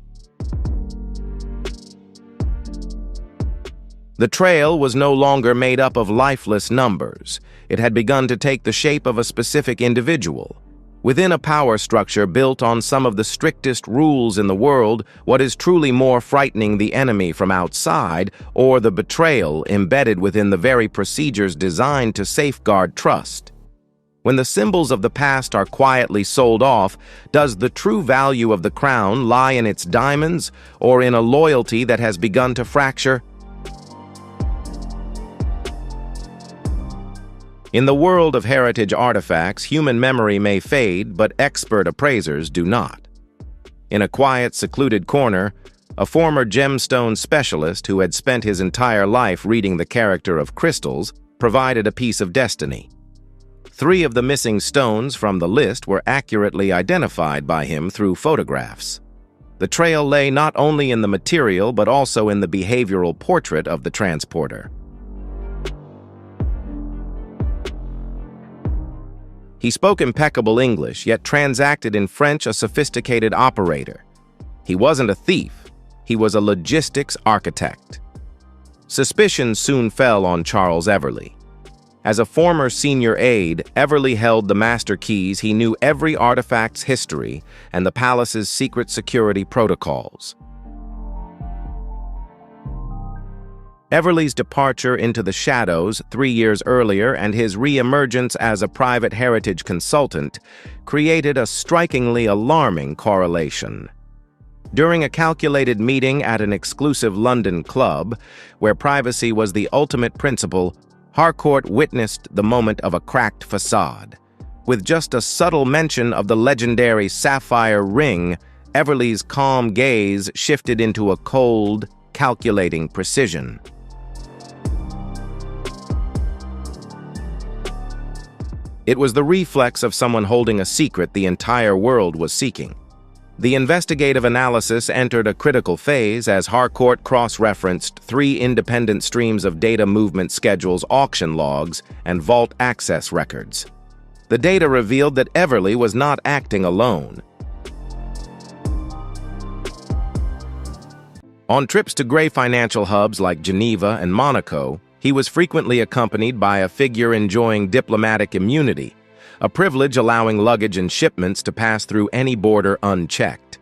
the trail was no longer made up of lifeless numbers. It had begun to take the shape of a specific individual. Within a power structure built on some of the strictest rules in the world, what is truly more frightening: the enemy from outside, or the betrayal embedded within the very procedures designed to safeguard trust? When the symbols of the past are quietly sold off, does the true value of the crown lie in its diamonds, or in a loyalty that has begun to fracture? In the world of heritage artifacts, human memory may fade, but expert appraisers do not. In a quiet, secluded corner, a former gemstone specialist who had spent his entire life reading the character of crystals provided a piece of destiny. 3 of the missing stones from the list were accurately identified by him through photographs. The trail lay not only in the material but also in the behavioral portrait of the transporter. He spoke impeccable English, yet transacted in French a sophisticated operator. He wasn't a thief, he was a logistics architect. Suspicion soon fell on Charles Everley. As a former senior aide, Everley held the master keys. He knew every artifact's history and the palace's secret security protocols. Everley's departure into the shadows 3 years earlier and his re-emergence as a private heritage consultant created a strikingly alarming correlation. During a calculated meeting at an exclusive London club, where privacy was the ultimate principle, Harcourt witnessed the moment of a cracked facade. With just a subtle mention of the legendary sapphire ring, Everley's calm gaze shifted into a cold, calculating precision. It was the reflex of someone holding a secret the entire world was seeking. The investigative analysis entered a critical phase as Harcourt cross-referenced 3 independent streams of data movement schedules, auction logs, and vault access records. The data revealed that Everley was not acting alone. On trips to gray financial hubs like Geneva and Monaco, he was frequently accompanied by a figure enjoying diplomatic immunity, a privilege allowing luggage and shipments to pass through any border unchecked.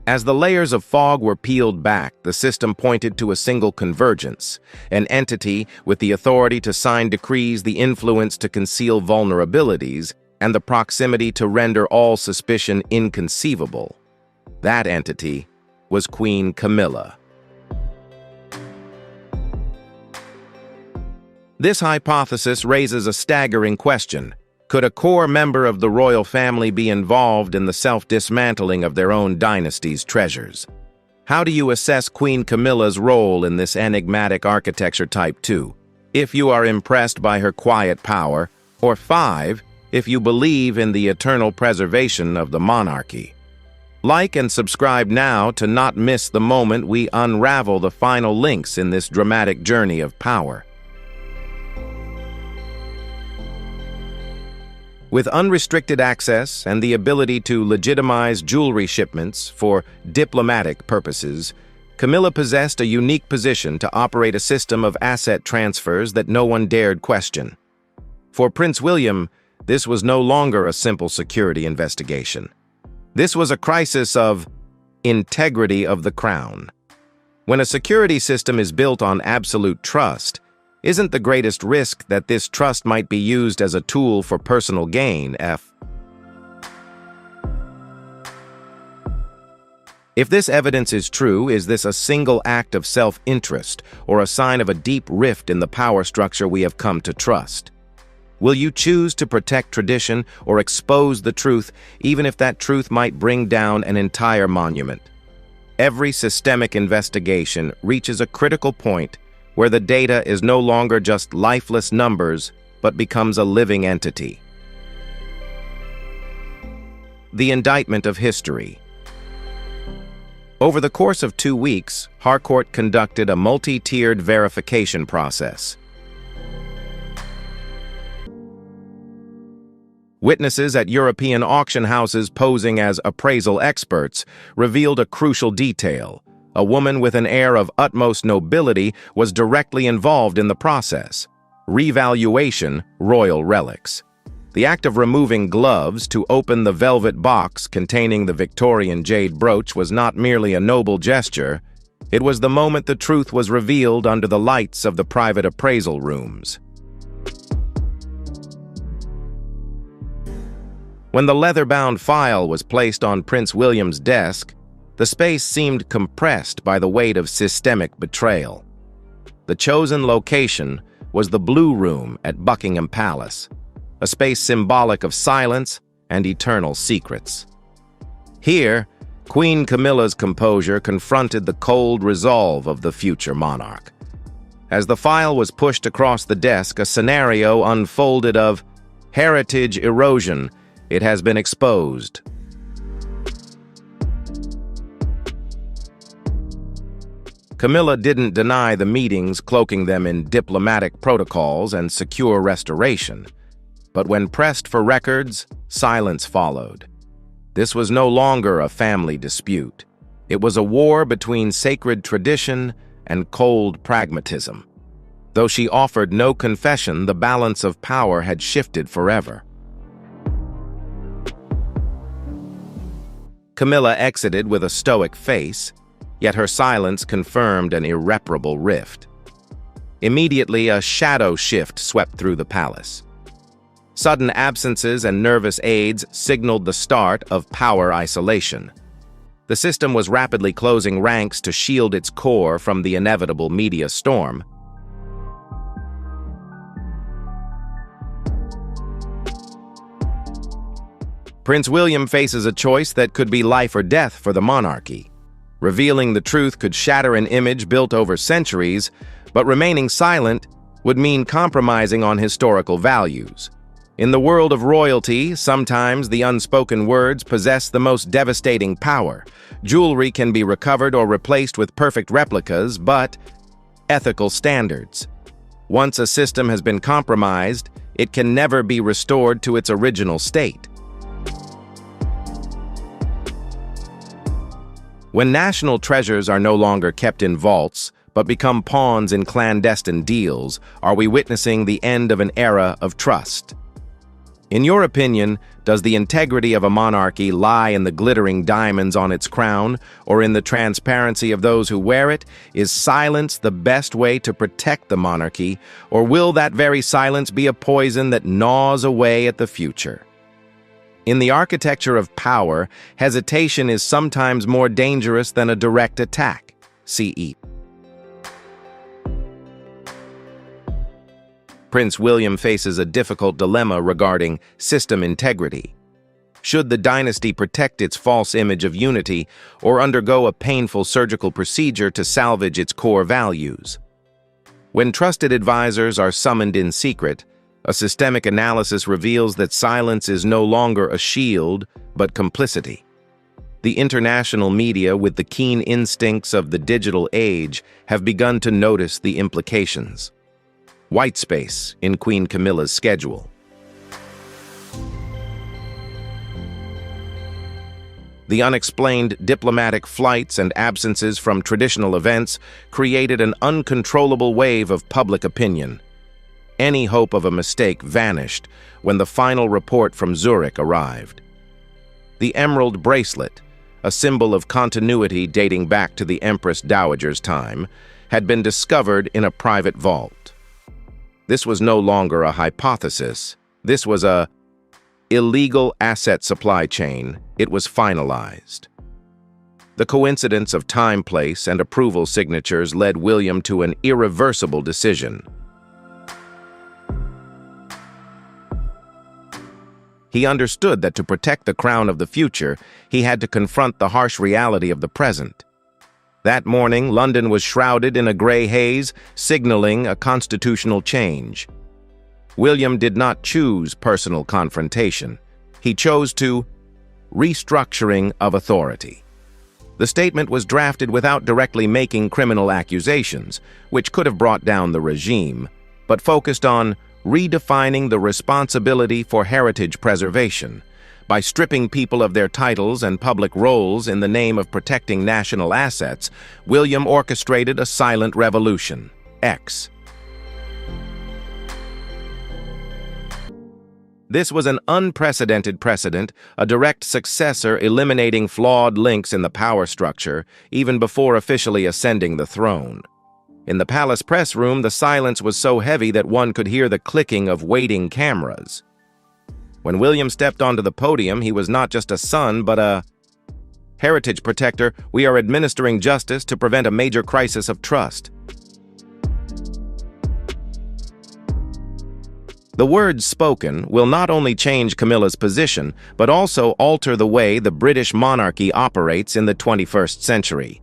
As the layers of fog were peeled back, the system pointed to a single convergence, an entity with the authority to sign decrees, the influence to conceal vulnerabilities, and the proximity to render all suspicion inconceivable. That entity was Queen Camilla. This hypothesis raises a staggering question. Could a core member of the royal family be involved in the self-dismantling of their own dynasty's treasures? How do you assess Queen Camilla's role in this enigmatic architecture? Type 2, if you are impressed by her quiet power, or 5, if you believe in the eternal preservation of the monarchy. Like and subscribe now to not miss the moment we unravel the final links in this dramatic journey of power. With unrestricted access and the ability to legitimize jewelry shipments for diplomatic purposes, Camilla possessed a unique position to operate a system of asset transfers that no one dared question. For Prince William, this was no longer a simple security investigation. This was a crisis of integrity of the crown. When a security system is built on absolute trust, isn't the greatest risk that this trust might be used as a tool for personal gain? If this evidence is true, is this a single act of self-interest or a sign of a deep rift in the power structure we have come to trust? Will you choose to protect tradition or expose the truth, even if that truth might bring down an entire monument? Every systemic investigation reaches a critical point where the data is no longer just lifeless numbers, but becomes a living entity. The indictment of history. Over the course of 2 weeks, Harcourt conducted a multi-tiered verification process. Witnesses at European auction houses posing as appraisal experts revealed a crucial detail. A woman with an air of utmost nobility was directly involved in the process. Revaluation, royal relics. The act of removing gloves to open the velvet box containing the Victorian jade brooch was not merely a noble gesture, it was the moment the truth was revealed under the lights of the private appraisal rooms. When the leather-bound file was placed on Prince William's desk, the space seemed compressed by the weight of systemic betrayal. The chosen location was the Blue Room at Buckingham Palace, a space symbolic of silence and eternal secrets. Here, Queen Camilla's composure confronted the cold resolve of the future monarch. As the file was pushed across the desk, a scenario unfolded of heritage erosion. It has been exposed. Camilla didn't deny the meetings, cloaking them in diplomatic protocols and secure restoration. But when pressed for records, silence followed. This was no longer a family dispute. It was a war between sacred tradition and cold pragmatism. Though she offered no confession, the balance of power had shifted forever. Camilla exited with a stoic face, yet her silence confirmed an irreparable rift. Immediately, a shadow shift swept through the palace. Sudden absences and nervous aides signaled the start of power isolation. The system was rapidly closing ranks to shield its core from the inevitable media storm. Prince William faces a choice that could be life or death for the monarchy. Revealing the truth could shatter an image built over centuries, but remaining silent would mean compromising on historical values. In the world of royalty, sometimes the unspoken words possess the most devastating power. Jewelry can be recovered or replaced with perfect replicas, but ethical standards. Once a system has been compromised, it can never be restored to its original state. When national treasures are no longer kept in vaults, but become pawns in clandestine deals, are we witnessing the end of an era of trust? In your opinion, does the integrity of a monarchy lie in the glittering diamonds on its crown, or in the transparency of those who wear it? Is silence the best way to protect the monarchy, or will that very silence be a poison that gnaws away at the future? In the architecture of power, hesitation is sometimes more dangerous than a direct attack. CE. Prince William faces a difficult dilemma regarding system integrity. Should the dynasty protect its false image of unity or undergo a painful surgical procedure to salvage its core values? When trusted advisors are summoned in secret, a systemic analysis reveals that silence is no longer a shield, but complicity. The international media, with the keen instincts of the digital age, have begun to notice the implications. White space in Queen Camilla's schedule. The unexplained diplomatic flights and absences from traditional events created an uncontrollable wave of public opinion. Any hope of a mistake vanished when the final report from Zurich arrived. The emerald bracelet, a symbol of continuity dating back to the Empress Dowager's time, had been discovered in a private vault. This was no longer a hypothesis. This was a illegal asset supply chain. It was finalized. The coincidence of time, place, and approval signatures led William to an irreversible decision. He understood that to protect the crown of the future, he had to confront the harsh reality of the present. That morning, London was shrouded in a gray haze, signaling a constitutional change. William did not choose personal confrontation. He chose to restructuring of authority. The statement was drafted without directly making criminal accusations, which could have brought down the regime, but focused on redefining the responsibility for heritage preservation. By stripping people of their titles and public roles in the name of protecting national assets, William orchestrated a silent revolution. X. This was an unprecedented precedent, a direct successor eliminating flawed links in the power structure, even before officially ascending the throne. In the palace press room, the silence was so heavy that one could hear the clicking of waiting cameras. When William stepped onto the podium, he was not just a son, but a heritage protector. We are administering justice to prevent a major crisis of trust. The words spoken will not only change Camilla's position, but also alter the way the British monarchy operates in the 21st century.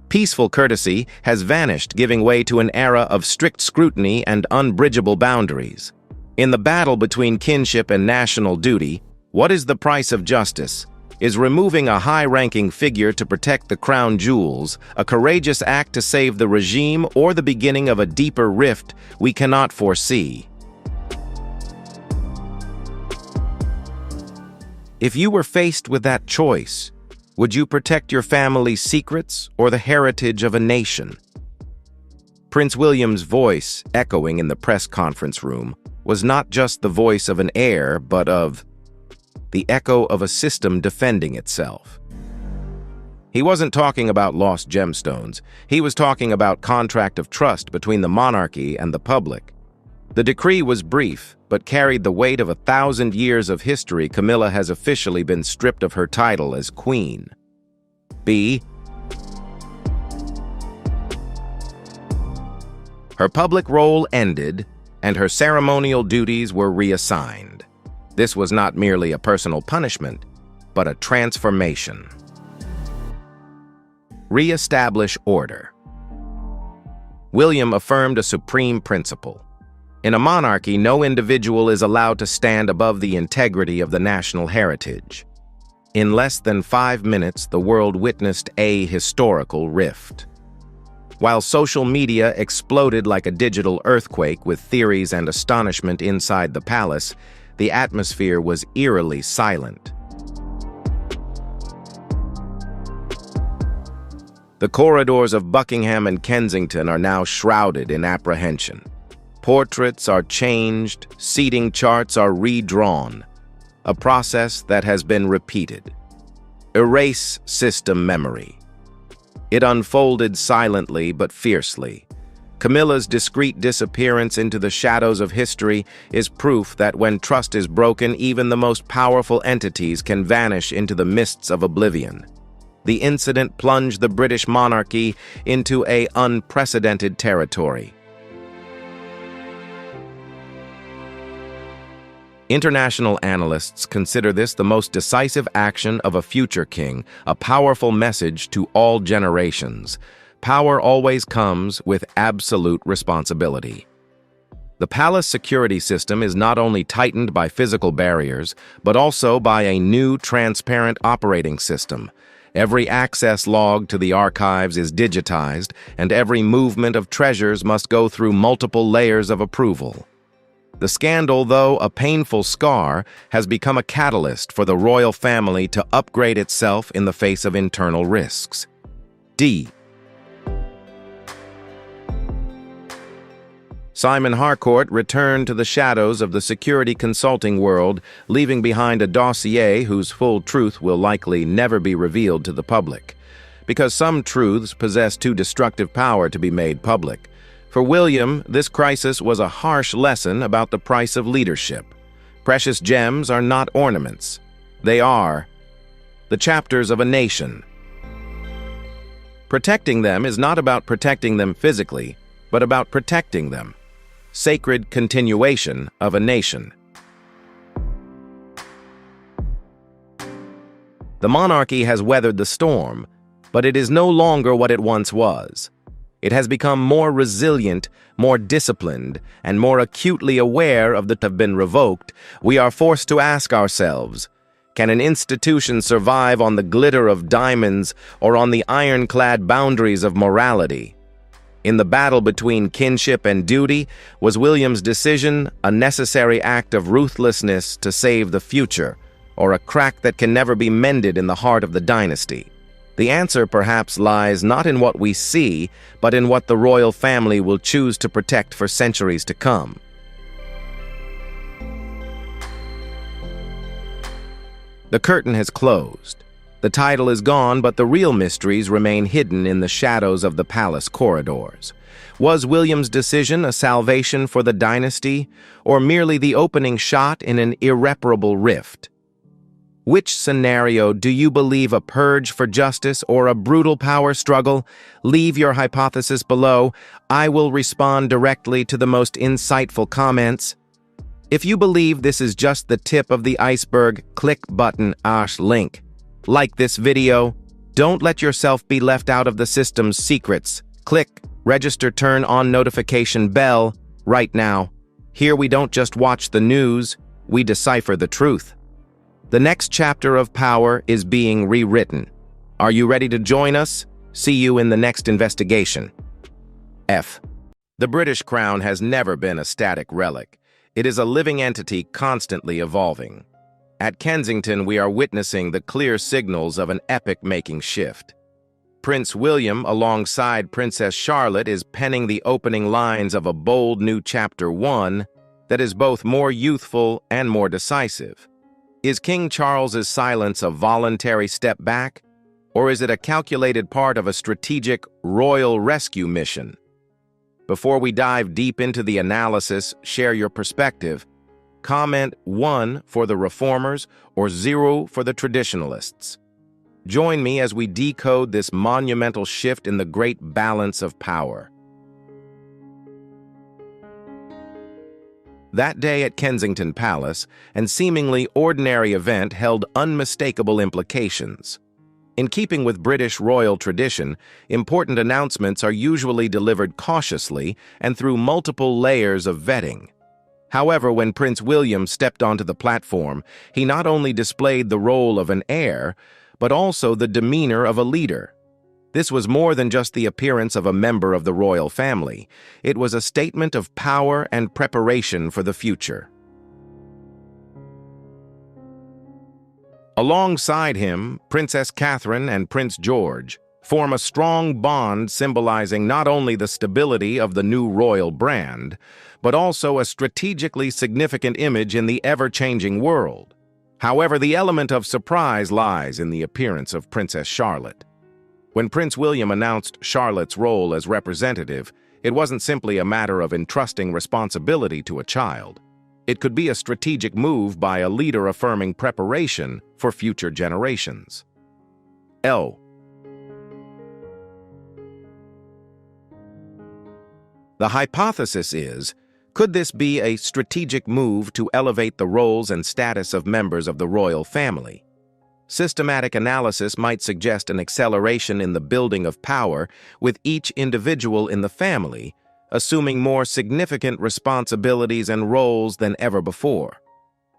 Peaceful courtesy has vanished, giving way to an era of strict scrutiny and unbridgeable boundaries. In the battle between kinship and national duty, what is the price of justice? Is removing a high-ranking figure to protect the crown jewels a courageous act to save the regime or the beginning of a deeper rift we cannot foresee? If you were faced with that choice, would you protect your family's secrets or the heritage of a nation? Prince William's voice, echoing in the press conference room, was not just the voice of an heir, but of the echo of a system defending itself. He wasn't talking about lost gemstones. He was talking about contract of trust between the monarchy and the public. The decree was brief, but carried the weight of 1,000 years of history. Camilla has officially been stripped of her title as queen. B. Her public role ended, and her ceremonial duties were reassigned. This was not merely a personal punishment, but a transformation. Re-establish order. William affirmed a supreme principle. In a monarchy, no individual is allowed to stand above the integrity of the national heritage. In less than 5 minutes, the world witnessed a historical rift. While social media exploded like a digital earthquake with theories and astonishment inside the palace, the atmosphere was eerily silent. The corridors of Buckingham and Kensington are now shrouded in apprehension. Portraits are changed, seating charts are redrawn, a process that has been repeated. Erase system memory. It unfolded silently but fiercely. Camilla's discreet disappearance into the shadows of history is proof that when trust is broken, even the most powerful entities can vanish into the mists of oblivion. The incident plunged the British monarchy into an unprecedented territory. International analysts consider this the most decisive action of a future king, a powerful message to all generations. Power always comes with absolute responsibility. The palace security system is not only tightened by physical barriers, but also by a new transparent operating system. Every access log to the archives is digitized, and every movement of treasures must go through multiple layers of approval. The scandal, though a painful scar, has become a catalyst for the royal family to upgrade itself in the face of internal risks. D. Simon Harcourt returned to the shadows of the security consulting world, leaving behind a dossier whose full truth will likely never be revealed to the public. Because some truths possess too destructive power to be made public. For William, this crisis was a harsh lesson about the price of leadership. Precious gems are not ornaments. They are the chapters of a nation. Protecting them is not about protecting them physically, but about protecting them. Sacred continuation of a nation. The monarchy has weathered the storm, but it is no longer what it once was. It has become more resilient, more disciplined, and more acutely aware of the have been revoked. We are forced to ask ourselves, can an institution survive on the glitter of diamonds or on the ironclad boundaries of morality? In the battle between kinship and duty, was William's decision a necessary act of ruthlessness to save the future, or a crack that can never be mended in the heart of the dynasty? The answer perhaps lies not in what we see, but in what the royal family will choose to protect for centuries to come. The curtain has closed. The title is gone, but the real mysteries remain hidden in the shadows of the palace corridors. Was William's decision a salvation for the dynasty, or merely the opening shot in an irreparable rift? Which scenario do you believe, a purge for justice or a brutal power struggle? Leave your hypothesis below. I will respond directly to the most insightful comments. If you believe this is just the tip of the iceberg, click button link. Like this video. Don't let yourself be left out of the system's secrets. Click, register, turn on notification bell right now. Here we don't just watch the news, we decipher the truth. The next chapter of power is being rewritten. Are you ready to join us? See you in the next investigation. F. The British crown has never been a static relic. It is a living entity constantly evolving. At Kensington, we are witnessing the clear signals of an epoch-making shift. Prince William, alongside Princess Charlotte, is penning the opening lines of a bold new Chapter 1 that is both more youthful and more decisive. Is King Charles's silence a voluntary step back, or is it a calculated part of a strategic royal rescue mission? Before we dive deep into the analysis, share your perspective. Comment 1 for the reformers or 0 for the traditionalists. Join me as we decode this monumental shift in the great balance of power. That day at Kensington Palace, an seemingly ordinary event held unmistakable implications. In keeping with British royal tradition, important announcements are usually delivered cautiously and through multiple layers of vetting. However, when Prince William stepped onto the platform, he not only displayed the role of an heir, but also the demeanor of a leader. This was more than just the appearance of a member of the royal family. It was a statement of power and preparation for the future. Alongside him, Princess Catherine and Prince George form a strong bond symbolizing not only the stability of the new royal brand, but also a strategically significant image in the ever-changing world. However, the element of surprise lies in the appearance of Princess Charlotte. When Prince William announced Charlotte's role as representative, it wasn't simply a matter of entrusting responsibility to a child. It could be a strategic move by a leader affirming preparation for future generations. L. The hypothesis is, could this be a strategic move to elevate the roles and status of members of the royal family? Systematic analysis might suggest an acceleration in the building of power with each individual in the family, assuming more significant responsibilities and roles than ever before.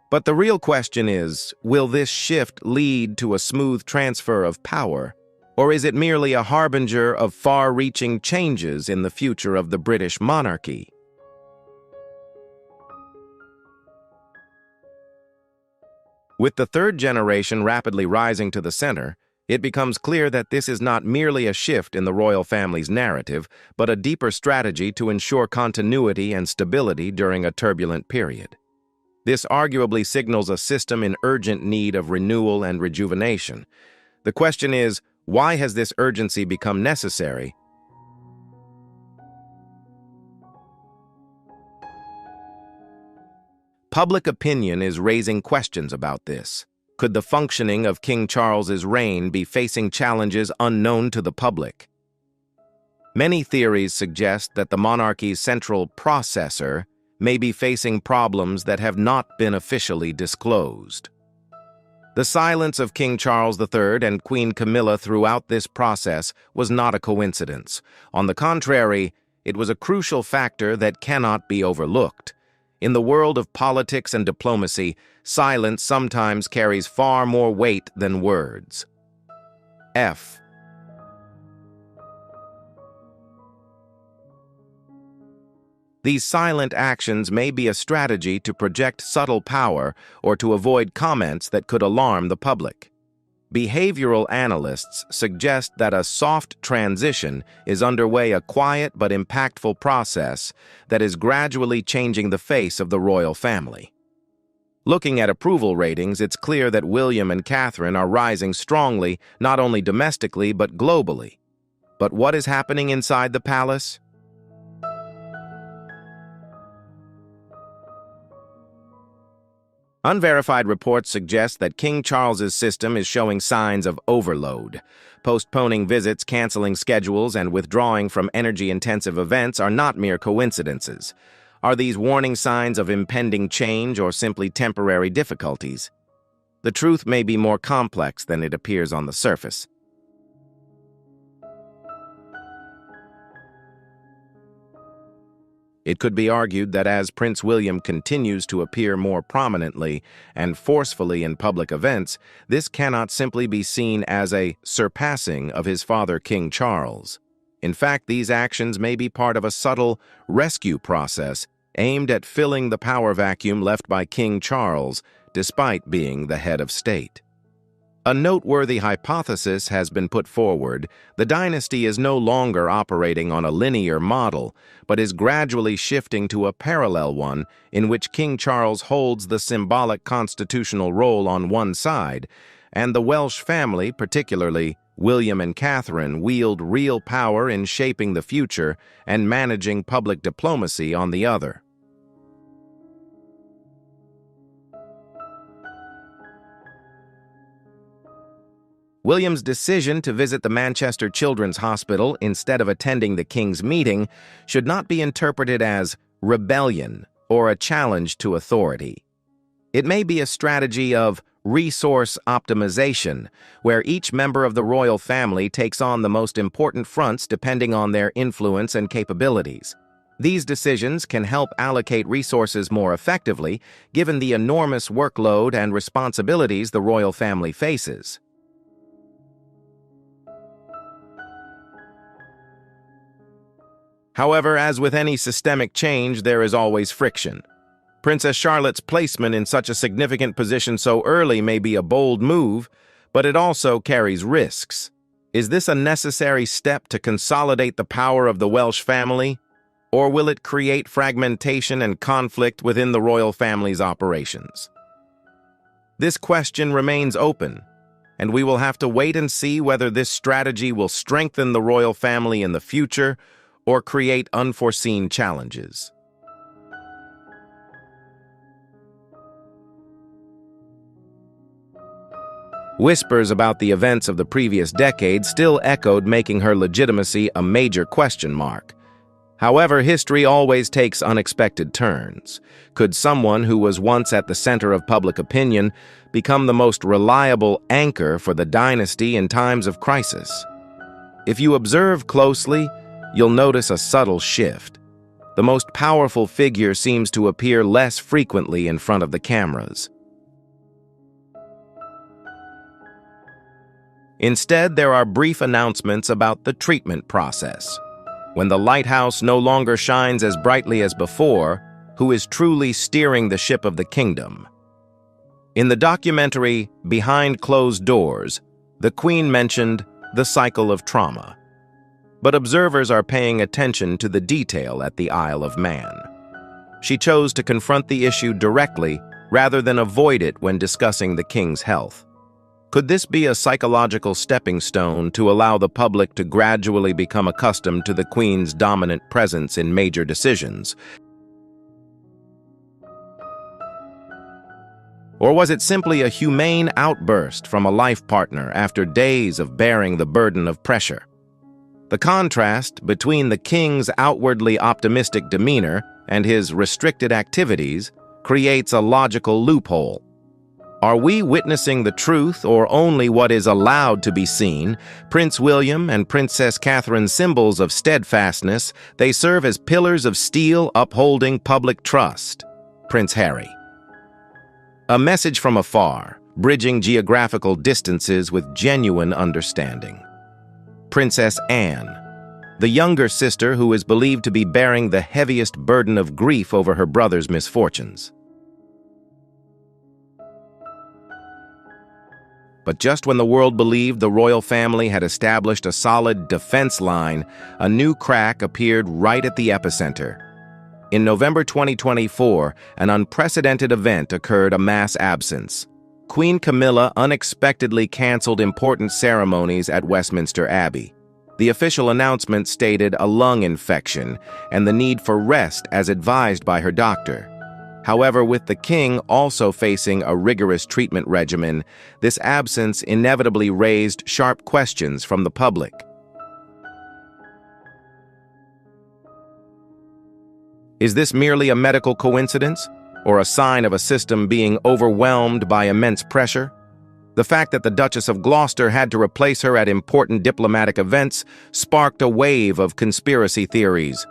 But the real question is, will this shift lead to a smooth transfer of power, or is it merely a harbinger of far-reaching changes in the future of the British monarchy? With the third generation rapidly rising to the center, it becomes clear that this is not merely a shift in the royal family's narrative, but a deeper strategy to ensure continuity and stability during a turbulent period. This arguably signals a system in urgent need of renewal and rejuvenation. The question is, why has this urgency become necessary? Public opinion is raising questions about this. Could the functioning of King Charles's reign be facing challenges unknown to the public? Many theories suggest that the monarchy's central processor may be facing problems that have not been officially disclosed. The silence of King Charles III and Queen Camilla throughout this process was not a coincidence. On the contrary, it was a crucial factor that cannot be overlooked. In the world of politics and diplomacy, silence sometimes carries far more weight than words. F. These silent actions may be a strategy to project subtle power or to avoid comments that could alarm the public. Behavioral analysts suggest that a soft transition is underway, a quiet but impactful process that is gradually changing the face of the royal family. Looking at approval ratings, it's clear that William and Catherine are rising strongly, not only domestically but globally. But what is happening inside the palace? Unverified reports suggest that King Charles's system is showing signs of overload. Postponing visits, canceling schedules, and withdrawing from energy-intensive events are not mere coincidences. Are these warning signs of impending change or simply temporary difficulties? The truth may be more complex than it appears on the surface. It could be argued that as Prince William continues to appear more prominently and forcefully in public events, this cannot simply be seen as a surpassing of his father, King Charles. In fact, these actions may be part of a subtle rescue process aimed at filling the power vacuum left by King Charles, despite being the head of state. A noteworthy hypothesis has been put forward. The dynasty is no longer operating on a linear model, but is gradually shifting to a parallel one in which King Charles holds the symbolic constitutional role on one side, and the Welsh family, particularly William and Catherine, wield real power in shaping the future and managing public diplomacy on the other. William's decision to visit the Manchester Children's Hospital instead of attending the King's meeting should not be interpreted as rebellion or a challenge to authority. It may be a strategy of resource optimization, where each member of the royal family takes on the most important fronts depending on their influence and capabilities. These decisions can help allocate resources more effectively, given the enormous workload and responsibilities the royal family faces. However, as with any systemic change, there is always friction. Princess Charlotte's placement in such a significant position so early may be a bold move, but it also carries risks. Is this a necessary step to consolidate the power of the Welsh family, or will it create fragmentation and conflict within the royal family's operations? This question remains open, and we will have to wait and see whether this strategy will strengthen the royal family in the future or create unforeseen challenges. Whispers about the events of the previous decade still echoed, making her legitimacy a major question mark. However, history always takes unexpected turns. Could someone who was once at the center of public opinion become the most reliable anchor for the dynasty in times of crisis? If you observe closely, you'll notice a subtle shift. The most powerful figure seems to appear less frequently in front of the cameras. Instead, there are brief announcements about the treatment process. When the lighthouse no longer shines as brightly as before, who is truly steering the ship of the kingdom? In the documentary Behind Closed Doors, the Queen mentioned the cycle of trauma. But observers are paying attention to the detail at the Isle of Man. She chose to confront the issue directly rather than avoid it when discussing the king's health. Could this be a psychological stepping stone to allow the public to gradually become accustomed to the Queen's dominant presence in major decisions? Or was it simply a humane outburst from a life partner after days of bearing the burden of pressure? The contrast between the king's outwardly optimistic demeanor and his restricted activities creates a logical loophole. Are we witnessing the truth or only what is allowed to be seen? Prince William and Princess Catherine, symbols of steadfastness, they serve as pillars of steel upholding public trust. Prince Harry. A message from afar, bridging geographical distances with genuine understanding. Princess Anne, the younger sister who is believed to be bearing the heaviest burden of grief over her brother's misfortunes. But just when the world believed the royal family had established a solid defense line, a new crack appeared right at the epicenter. In November 2024, an unprecedented event occurred: a mass absence. Queen Camilla unexpectedly canceled important ceremonies at Westminster Abbey. The official announcement stated a lung infection and the need for rest as advised by her doctor. However, with the king also facing a rigorous treatment regimen, this absence inevitably raised sharp questions from the public. Is this merely a medical coincidence, or a sign of a system being overwhelmed by immense pressure? The fact that the Duchess of Gloucester had to replace her at important diplomatic events sparked a wave of conspiracy theories.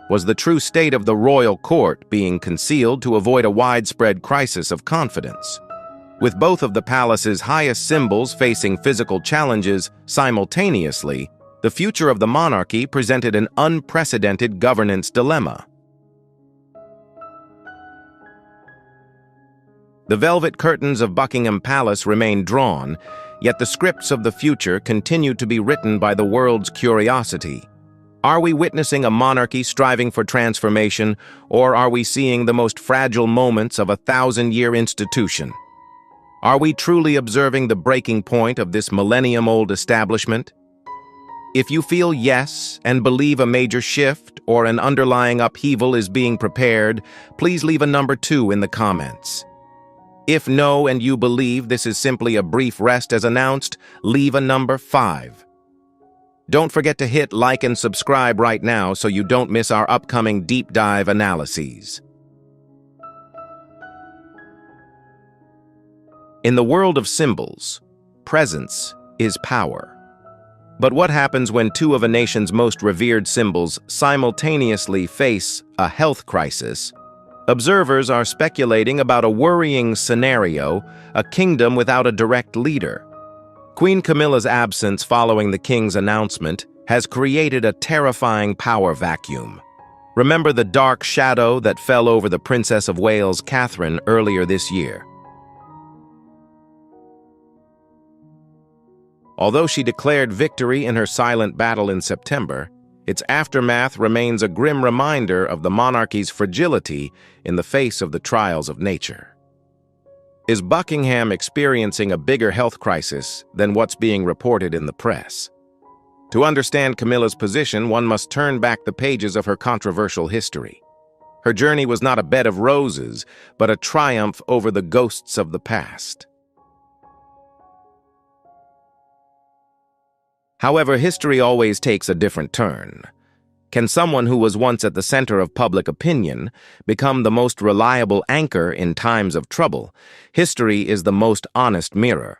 Was the true state of the royal court being concealed to avoid a widespread crisis of confidence? With both of the palace's highest symbols facing physical challenges simultaneously, the future of the monarchy presented an unprecedented governance dilemma. The velvet curtains of Buckingham Palace remain drawn, yet the scripts of the future continue to be written by the world's curiosity. Are we witnessing a monarchy striving for transformation, or are we seeing the most fragile moments of a 1,000-year institution? Are we truly observing the breaking point of this millennium-old establishment? If you feel yes and believe a major shift or an underlying upheaval is being prepared, please leave a number 2 in the comments. If no and you believe this is simply a brief rest as announced, leave a number 5. Don't forget to hit like and subscribe right now so you don't miss our upcoming deep dive analyses. In the world of symbols, presence is power. But what happens when two of a nation's most revered symbols simultaneously face a health crisis? Observers are speculating about a worrying scenario, a kingdom without a direct leader. Queen Camilla's absence following the king's announcement has created a terrifying power vacuum. Remember the dark shadow that fell over the Princess of Wales, Catherine, earlier this year. Although she declared victory in her silent battle in September, its aftermath remains a grim reminder of the monarchy's fragility in the face of the trials of nature. Is Buckingham experiencing a bigger health crisis than what's being reported in the press? To understand Camilla's position, one must turn back the pages of her controversial history. Her journey was not a bed of roses, but a triumph over the ghosts of the past. However, history always takes a different turn. Can someone who was once at the center of public opinion become the most reliable anchor in times of trouble? History is the most honest mirror.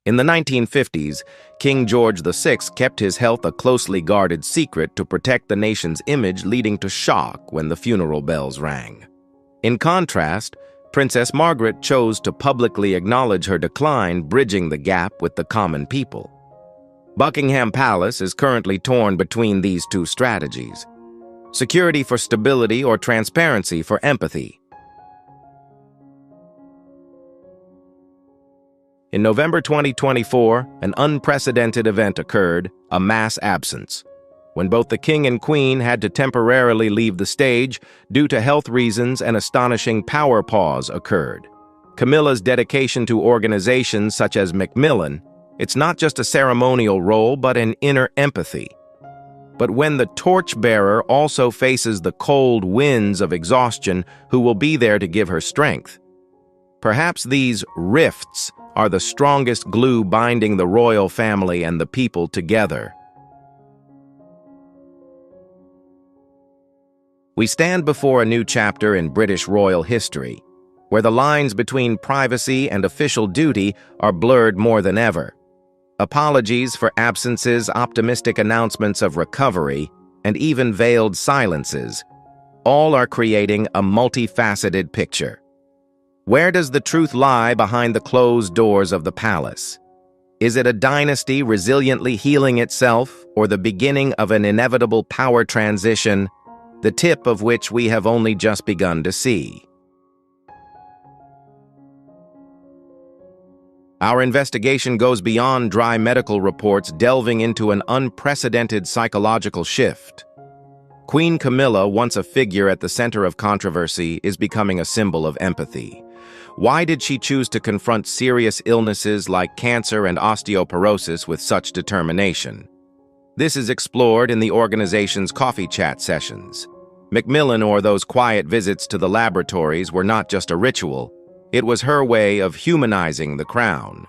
In the 1950s, King George VI kept his health a closely guarded secret to protect the nation's image, leading to shock when the funeral bells rang. In contrast, Princess Margaret chose to publicly acknowledge her decline, bridging the gap with the common people. Buckingham Palace is currently torn between these two strategies: security for stability or transparency for empathy. In November 2024, an unprecedented event occurred, a mass absence, when both the King and Queen had to temporarily leave the stage due to health reasons. An astonishing power pause occurred. Camilla's dedication to organizations such as Macmillan, it's not just a ceremonial role, but an inner empathy. But when the torchbearer also faces the cold winds of exhaustion, who will be there to give her strength? Perhaps these rifts are the strongest glue binding the royal family and the people together. We stand before a new chapter in British royal history, where the lines between privacy and official duty are blurred more than ever. Apologies for absences, optimistic announcements of recovery, and even veiled silences, all are creating a multifaceted picture. Where does the truth lie behind the closed doors of the palace? Is it a dynasty resiliently healing itself, or the beginning of an inevitable power transition, the tip of which we have only just begun to see? Our investigation goes beyond dry medical reports, delving into an unprecedented psychological shift. Queen Camilla, once a figure at the center of controversy, is becoming a symbol of empathy. Why did she choose to confront serious illnesses like cancer and osteoporosis with such determination? This is explored in the organization's coffee chat sessions. Macmillan, or those quiet visits to the laboratories, were not just a ritual. It was her way of humanizing the crown.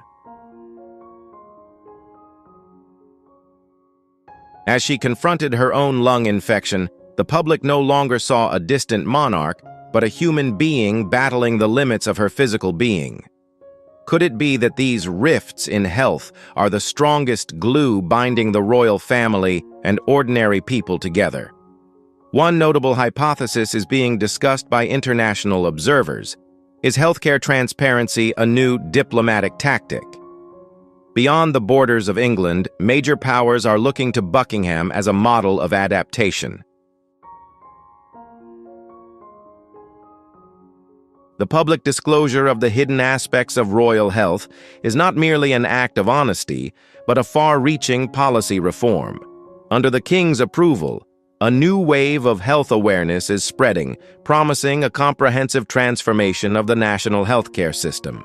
As she confronted her own lung infection, the public no longer saw a distant monarch, but a human being battling the limits of her physical being. Could it be that these rifts in health are the strongest glue binding the royal family and ordinary people together? One notable hypothesis is being discussed by international observers. Is healthcare transparency a new diplomatic tactic? Beyond the borders of England, major powers are looking to Buckingham as a model of adaptation. The public disclosure of the hidden aspects of royal health is not merely an act of honesty, but a far-reaching policy reform. Under the King's approval, a new wave of health awareness is spreading, promising a comprehensive transformation of the national healthcare system.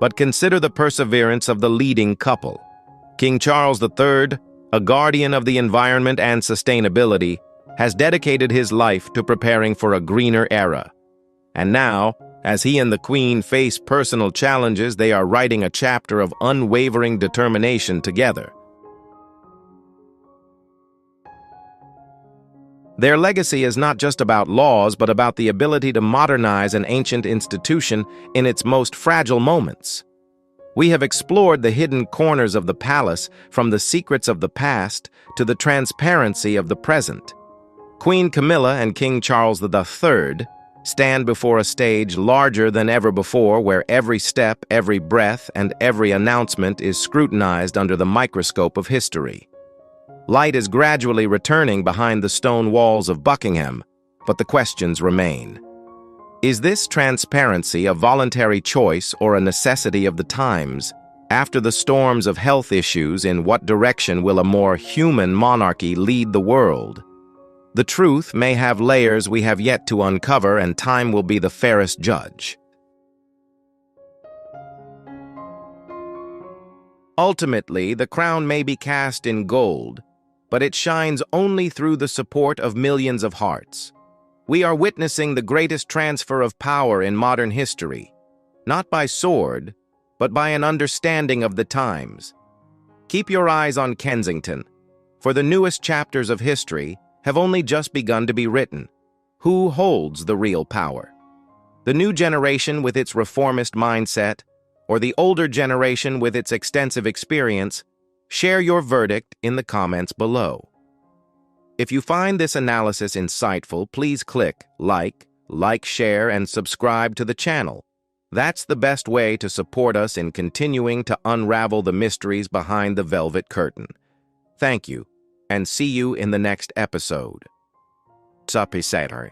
But consider the perseverance of the leading couple. King Charles III, a guardian of the environment and sustainability, has dedicated his life to preparing for a greener era. And now, as he and the Queen face personal challenges, they are writing a chapter of unwavering determination together. Their legacy is not just about laws, but about the ability to modernize an ancient institution in its most fragile moments. We have explored the hidden corners of the palace, from the secrets of the past to the transparency of the present. Queen Camilla and King Charles III stand before a stage larger than ever before, where every step, every breath, and every announcement is scrutinized under the microscope of history. Light is gradually returning behind the stone walls of Buckingham, but the questions remain. Is this transparency a voluntary choice or a necessity of the times? After the storms of health issues, in what direction will a more human monarchy lead the world? The truth may have layers we have yet to uncover, and time will be the fairest judge. Ultimately, the crown may be cast in gold, but it shines only through the support of millions of hearts. We are witnessing the greatest transfer of power in modern history, not by sword, but by an understanding of the times. Keep your eyes on Kensington, for the newest chapters of history have only just begun to be written. Who holds the real power? The new generation with its reformist mindset, or the older generation with its extensive experience? Share your verdict in the comments below. If you find this analysis insightful, please click like, share, and subscribe to the channel. That's the best way to support us in continuing to unravel the mysteries behind the velvet curtain. Thank you, and see you in the next episode. Sussexes.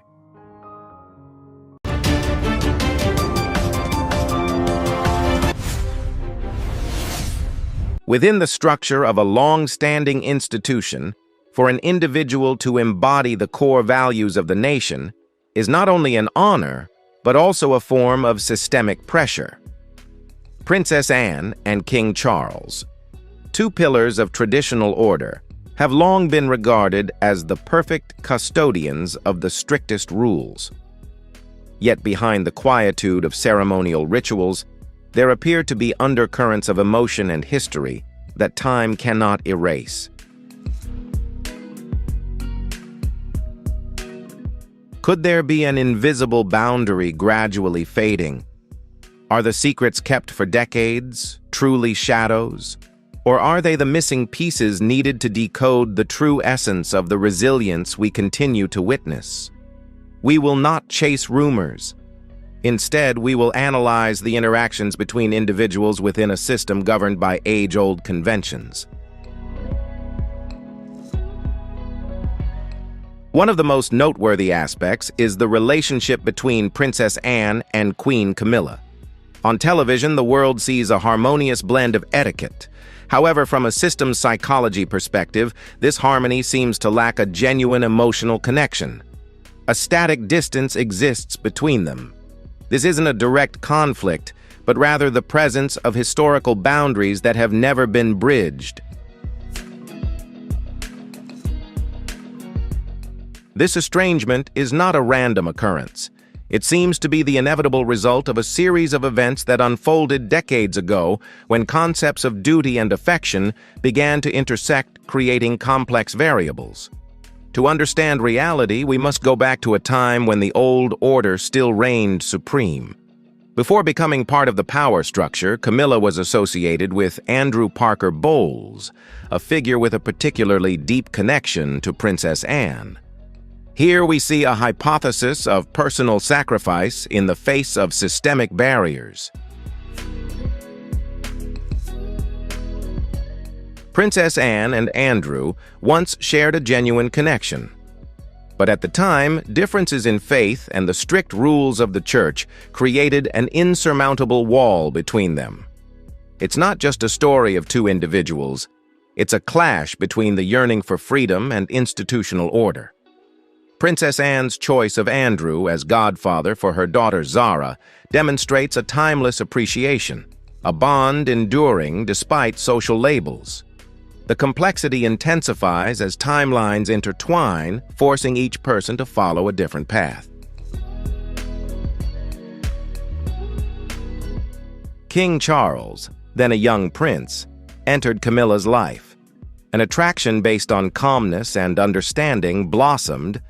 Within the structure of a long-standing institution, for an individual to embody the core values of the nation is not only an honor, but also a form of systemic pressure. Princess Anne and King Charles, two pillars of traditional order, have long been regarded as the perfect custodians of the strictest rules. Yet behind the quietude of ceremonial rituals, there appear to be undercurrents of emotion and history that time cannot erase. Could there be an invisible boundary gradually fading? Are the secrets kept for decades truly shadows? Or are they the missing pieces needed to decode the true essence of the resilience we continue to witness? We will not chase rumors. Instead, we will analyze the interactions between individuals within a system governed by age-old conventions. One of the most noteworthy aspects is the relationship between Princess Anne and Queen Camilla. On television, the world sees a harmonious blend of etiquette. However, from a systems psychology perspective, this harmony seems to lack a genuine emotional connection. A static distance exists between them. This isn't a direct conflict, but rather the presence of historical boundaries that have never been bridged. This estrangement is not a random occurrence. It seems to be the inevitable result of a series of events that unfolded decades ago when concepts of duty and affection began to intersect, creating complex variables. To understand reality, we must go back to a time when the old order still reigned supreme. Before becoming part of the power structure, Camilla was associated with Andrew Parker Bowles, a figure with a particularly deep connection to Princess Anne. Here we see a hypothesis of personal sacrifice in the face of systemic barriers. Princess Anne and Andrew once shared a genuine connection. But at the time, differences in faith and the strict rules of the church created an insurmountable wall between them. It's not just a story of two individuals, it's a clash between the yearning for freedom and institutional order. Princess Anne's choice of Andrew as godfather for her daughter Zara demonstrates a timeless appreciation, a bond enduring despite social labels. The complexity intensifies as timelines intertwine, forcing each person to follow a different path. King Charles, then a young prince, entered Camilla's life. An attraction based on calmness and understanding blossomed,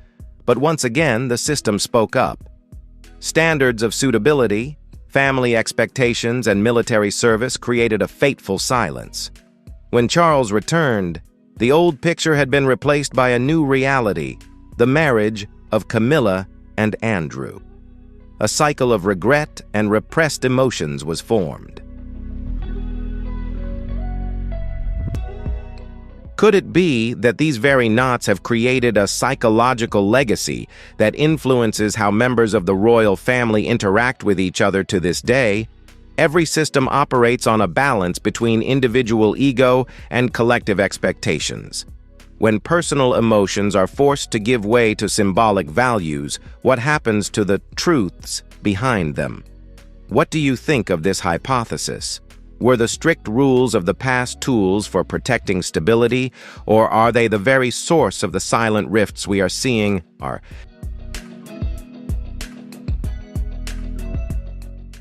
but once again the system spoke up. Standards of suitability, family expectations, and military service created a fateful silence. When Charles returned, the old picture had been replaced by a new reality, the marriage of Camilla and Andrew. A cycle of regret and repressed emotions was formed. Could it be that these very knots have created a psychological legacy that influences how members of the royal family interact with each other to this day? Every system operates on a balance between individual ego and collective expectations. When personal emotions are forced to give way to symbolic values, what happens to the truths behind them? What do you think of this hypothesis? Were the strict rules of the past tools for protecting stability, or are they the very source of the silent rifts we are seeing?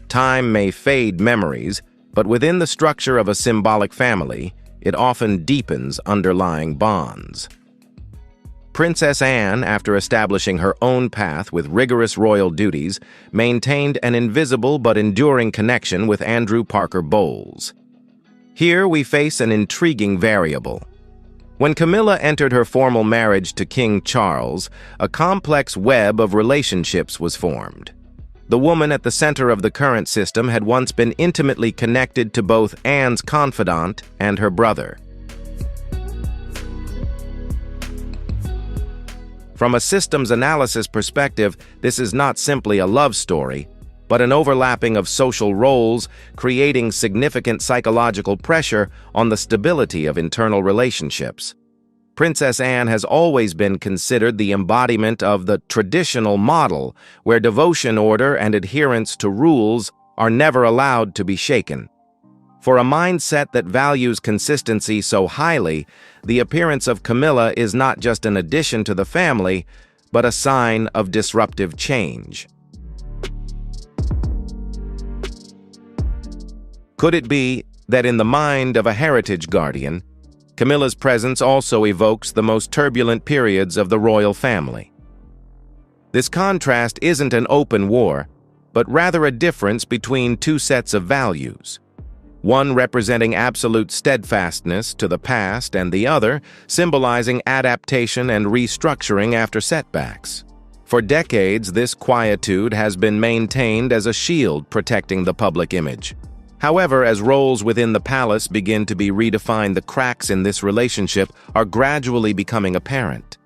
Time may fade memories, but within the structure of a symbolic family, it often deepens underlying bonds. Princess Anne, after establishing her own path with rigorous royal duties, maintained an invisible but enduring connection with Andrew Parker Bowles. Here we face an intriguing variable. When Camilla entered her formal marriage to King Charles, a complex web of relationships was formed. The woman at the center of the current system had once been intimately connected to both Anne's confidant and her brother. From a systems analysis perspective, this is not simply a love story, but an overlapping of social roles, creating significant psychological pressure on the stability of internal relationships. Princess Anne has always been considered the embodiment of the traditional model, where devotion, order, and adherence to rules are never allowed to be shaken. For a mindset that values consistency so highly, the appearance of Camilla is not just an addition to the family, but a sign of disruptive change. Could it be that in the mind of a heritage guardian, Camilla's presence also evokes the most turbulent periods of the royal family? This contrast isn't an open war, but rather a difference between two sets of values, one representing absolute steadfastness to the past and the other symbolizing adaptation and restructuring after setbacks. For decades, this quietude has been maintained as a shield protecting the public image. However, as roles within the palace begin to be redefined, the cracks in this relationship are gradually becoming apparent.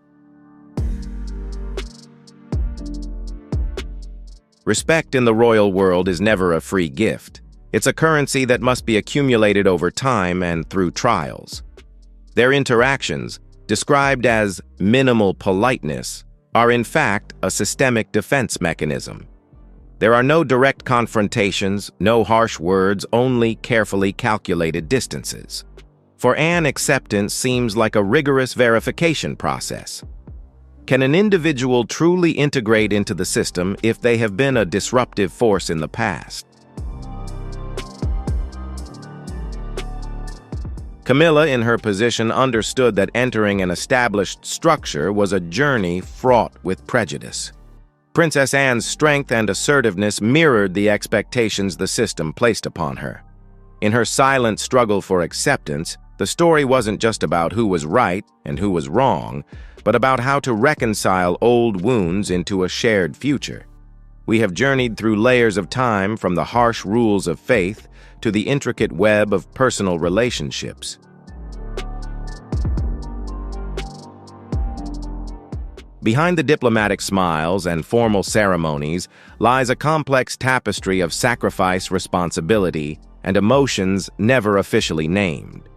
Respect in the royal world is never a free gift. It's a currency that must be accumulated over time and through trials. Their interactions, described as minimal politeness, are in fact a systemic defense mechanism. There are no direct confrontations, no harsh words, only carefully calculated distances. For Anne, acceptance seems like a rigorous verification process. Can an individual truly integrate into the system if they have been a disruptive force in the past? Camilla, in her position, understood that entering an established structure was a journey fraught with prejudice. Princess Anne's strength and assertiveness mirrored the expectations the system placed upon her. In her silent struggle for acceptance, the story wasn't just about who was right and who was wrong, but about how to reconcile old wounds into a shared future. We have journeyed through layers of time, from the harsh rules of faith to the intricate web of personal relationships. Behind the diplomatic smiles and formal ceremonies lies a complex tapestry of sacrifice, responsibility, and emotions never officially named.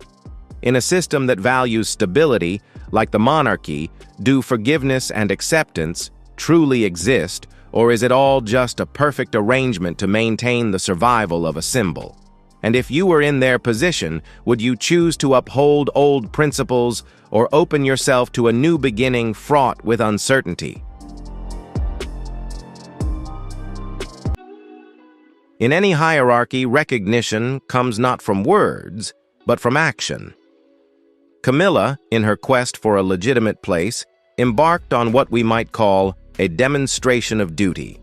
In a system that values stability, like the monarchy, do forgiveness and acceptance truly exist, or is it all just a perfect arrangement to maintain the survival of a symbol? And if you were in their position, would you choose to uphold old principles or open yourself to a new beginning fraught with uncertainty? In any hierarchy, recognition comes not from words, but from action. Camilla, in her quest for a legitimate place, embarked on what we might call a demonstration of duty.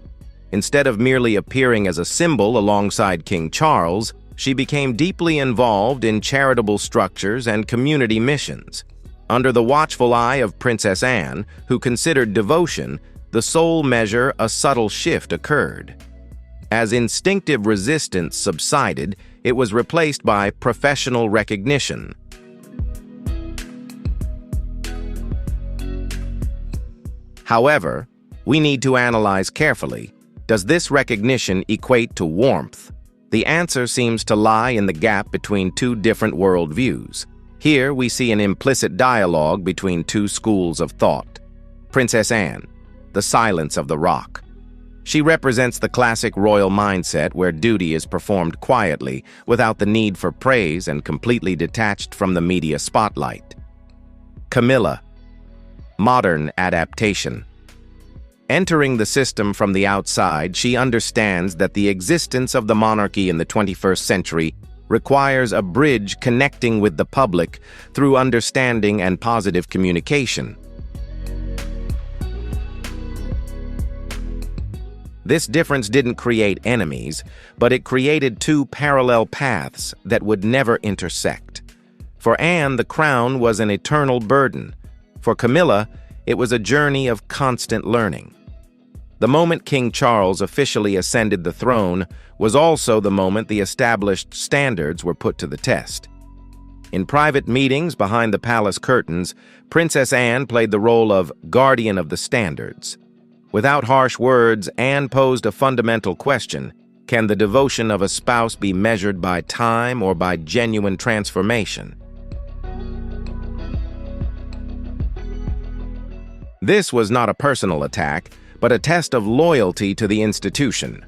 Instead of merely appearing as a symbol alongside King Charles, she became deeply involved in charitable structures and community missions. Under the watchful eye of Princess Anne, who considered devotion the sole measure, a subtle shift occurred. As instinctive resistance subsided, it was replaced by professional recognition. However, we need to analyze carefully. Does this recognition equate to warmth? The answer seems to lie in the gap between two different worldviews. Here we see an implicit dialogue between two schools of thought. Princess Anne, the silence of the rock. She represents the classic royal mindset where duty is performed quietly, without the need for praise and completely detached from the media spotlight. Camilla, modern adaptation. Entering the system from the outside, she understands that the existence of the monarchy in the 21st century requires a bridge connecting with the public through understanding and positive communication. This difference didn't create enemies, but it created two parallel paths that would never intersect. For Anne, the crown was an eternal burden. For Camilla, it was a journey of constant learning. The moment King Charles officially ascended the throne was also the moment the established standards were put to the test. In private meetings behind the palace curtains, Princess Anne played the role of guardian of the standards. Without harsh words, Anne posed a fundamental question: can the devotion of a spouse be measured by time or by genuine transformation? This was not a personal attack, but a test of loyalty to the institution.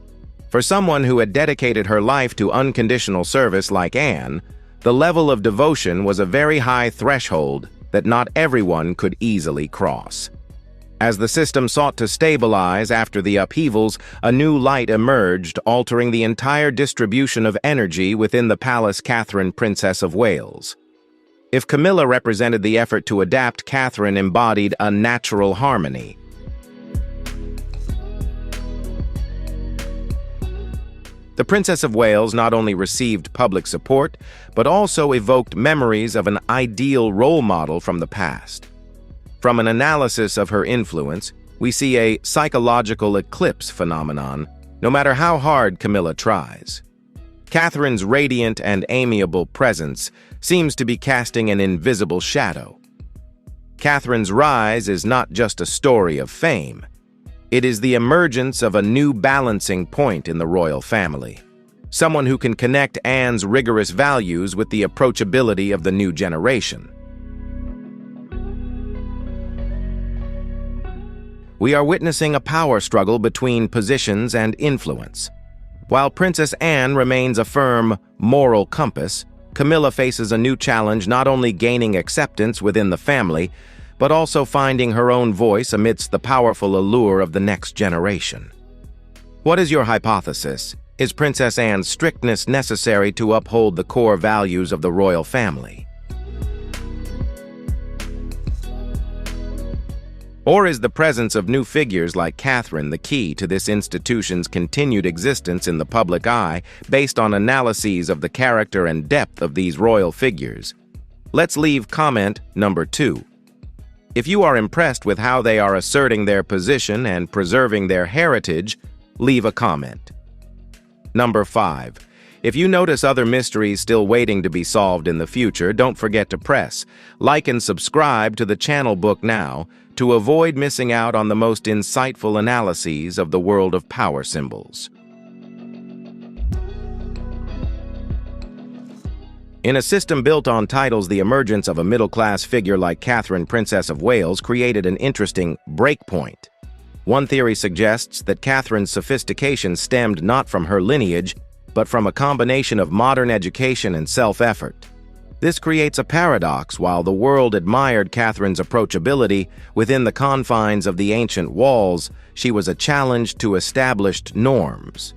For someone who had dedicated her life to unconditional service like Anne, the level of devotion was a very high threshold that not everyone could easily cross. As the system sought to stabilize after the upheavals, a new light emerged, altering the entire distribution of energy within the palace. Catherine, Princess of Wales. If Camilla represented the effort to adapt, Catherine embodied a natural harmony. The Princess of Wales not only received public support, but also evoked memories of an ideal role model from the past. From an analysis of her influence, we see a psychological eclipse phenomenon, no matter how hard Camilla tries. Catherine's radiant and amiable presence seems to be casting an invisible shadow. Catherine's rise is not just a story of fame. It is the emergence of a new balancing point in the royal family. Someone who can connect Anne's rigorous values with the approachability of the new generation. We are witnessing a power struggle between positions and influence. While Princess Anne remains a firm moral compass, Camilla faces a new challenge, not only gaining acceptance within the family, but also finding her own voice amidst the powerful allure of the next generation. What is your hypothesis? Is Princess Anne's strictness necessary to uphold the core values of the royal family? Or is the presence of new figures like Catherine the key to this institution's continued existence in the public eye, based on analyses of the character and depth of these royal figures? Let's leave comment number 2. If you are impressed with how they are asserting their position and preserving their heritage, leave a comment. Number 5. If you notice other mysteries still waiting to be solved in the future, don't forget to press like and subscribe to the channel book now to avoid missing out on the most insightful analyses of the world of power symbols. In a system built on titles, the emergence of a middle-class figure like Catherine, Princess of Wales, created an interesting breakpoint. One theory suggests that Catherine's sophistication stemmed not from her lineage, but from a combination of modern education and self-effort. This creates a paradox. While the world admired Catherine's approachability within the confines of the ancient walls, she was a challenge to established norms.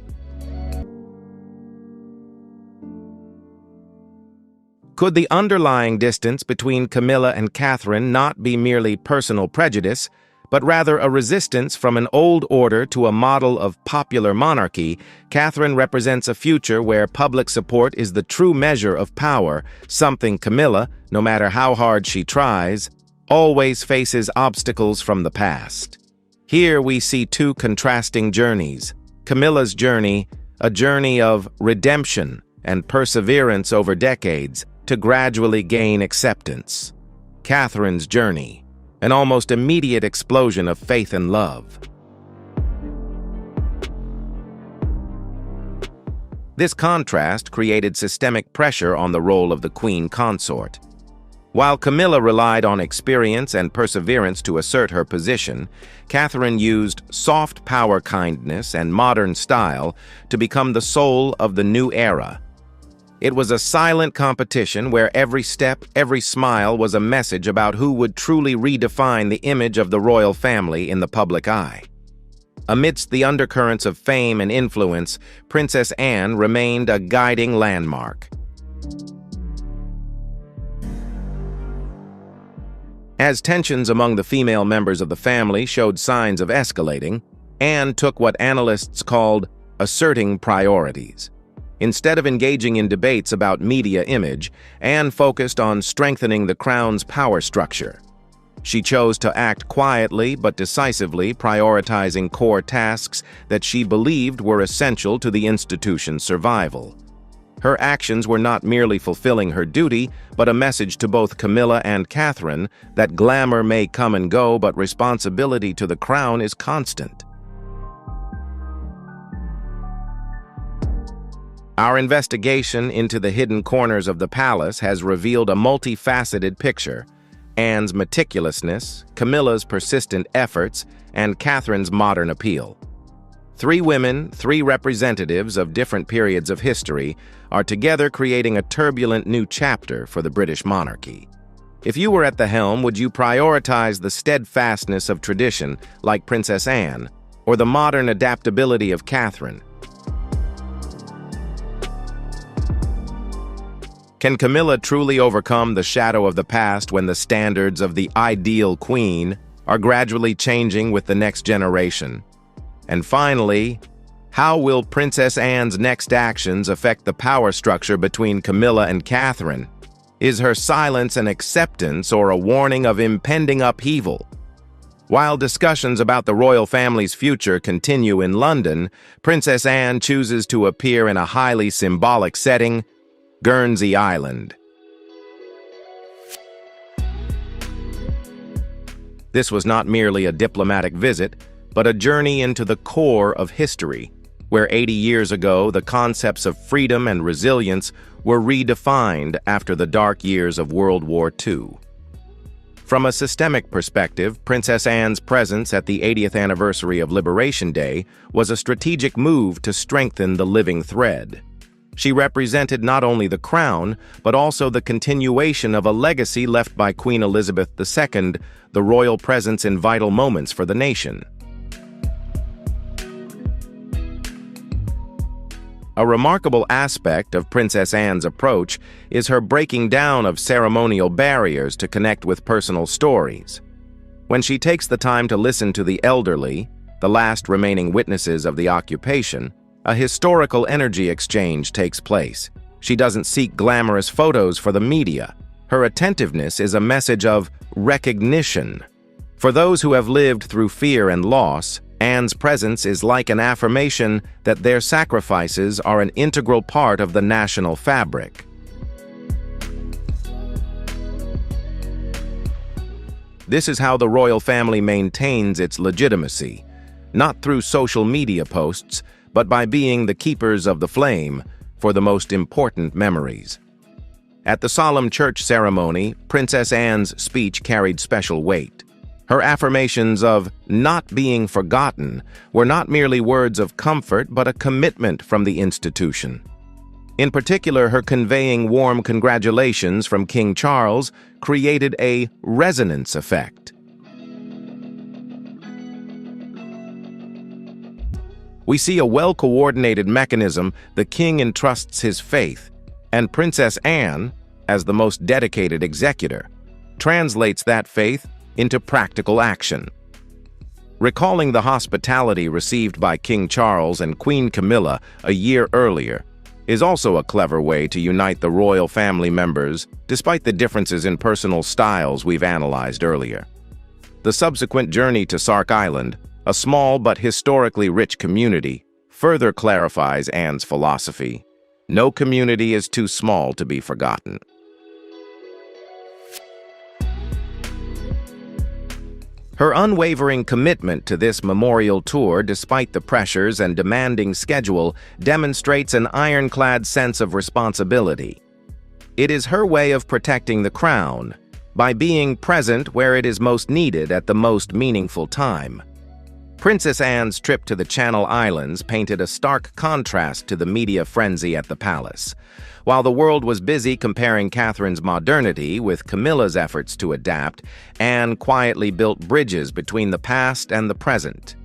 Could the underlying distance between Camilla and Catherine not be merely personal prejudice, but rather a resistance from an old order to a model of popular monarchy? Catherine represents a future where public support is the true measure of power, something Camilla, no matter how hard she tries, always faces obstacles from the past. Here we see two contrasting journeys. Camilla's journey, a journey of redemption and perseverance over decades to gradually gain acceptance. Catherine's journey, an almost immediate explosion of faith and love. This contrast created systemic pressure on the role of the queen consort. While Camilla relied on experience and perseverance to assert her position, Catherine used soft power, kindness, and modern style to become the soul of the new era. It was a silent competition where every step, every smile was a message about who would truly redefine the image of the royal family in the public eye. Amidst the undercurrents of fame and influence, Princess Anne remained a guiding landmark. As tensions among the female members of the family showed signs of escalating, Anne took what analysts called asserting priorities. Instead of engaging in debates about media image, Anne focused on strengthening the crown's power structure. She chose to act quietly but decisively, prioritizing core tasks that she believed were essential to the institution's survival. Her actions were not merely fulfilling her duty, but a message to both Camilla and Catherine that glamour may come and go, but responsibility to the crown is constant. Our investigation into the hidden corners of the palace has revealed a multifaceted picture: Anne's meticulousness, Camilla's persistent efforts, and Catherine's modern appeal. Three women, three representatives of different periods of history, are together creating a turbulent new chapter for the British monarchy. If you were at the helm, would you prioritize the steadfastness of tradition, like Princess Anne, or the modern adaptability of Catherine? Can Camilla truly overcome the shadow of the past when the standards of the ideal queen are gradually changing with the next generation? And finally, how will Princess Anne's next actions affect the power structure between Camilla and Catherine? Is her silence an acceptance or a warning of impending upheaval? While discussions about the royal family's future continue in London, Princess Anne chooses to appear in a highly symbolic setting: Guernsey Island. This was not merely a diplomatic visit, but a journey into the core of history, where 80 years ago the concepts of freedom and resilience were redefined after the dark years of World War II. From a systemic perspective, Princess Anne's presence at the 80th anniversary of Liberation Day was a strategic move to strengthen the living thread. She represented not only the crown, but also the continuation of a legacy left by Queen Elizabeth II, the royal presence in vital moments for the nation. A remarkable aspect of Princess Anne's approach is her breaking down of ceremonial barriers to connect with personal stories. When she takes the time to listen to the elderly, the last remaining witnesses of the occupation, a historical energy exchange takes place. She doesn't seek glamorous photos for the media. Her attentiveness is a message of recognition. For those who have lived through fear and loss, Anne's presence is like an affirmation that their sacrifices are an integral part of the national fabric. This is how the royal family maintains its legitimacy, not through social media posts, but by being the keepers of the flame for the most important memories. At the solemn church ceremony, Princess Anne's speech carried special weight. Her affirmations of not being forgotten were not merely words of comfort, but a commitment from the institution. In particular, her conveying warm congratulations from King Charles created a resonance effect. We see a well-coordinated mechanism. The king entrusts his faith, and Princess Anne, as the most dedicated executor, translates that faith into practical action. Recalling the hospitality received by King Charles and Queen Camilla a year earlier is also a clever way to unite the royal family members, despite the differences in personal styles we've analyzed earlier. The subsequent journey to Sark Island, a small but historically rich community, further clarifies Anne's philosophy. No community is too small to be forgotten. Her unwavering commitment to this memorial tour, despite the pressures and demanding schedule, demonstrates an ironclad sense of responsibility. It is her way of protecting the crown, by being present where it is most needed at the most meaningful time. Princess Anne's trip to the Channel Islands painted a stark contrast to the media frenzy at the palace. While the world was busy comparing Catherine's modernity with Camilla's efforts to adapt, Anne quietly built bridges between the past and the present.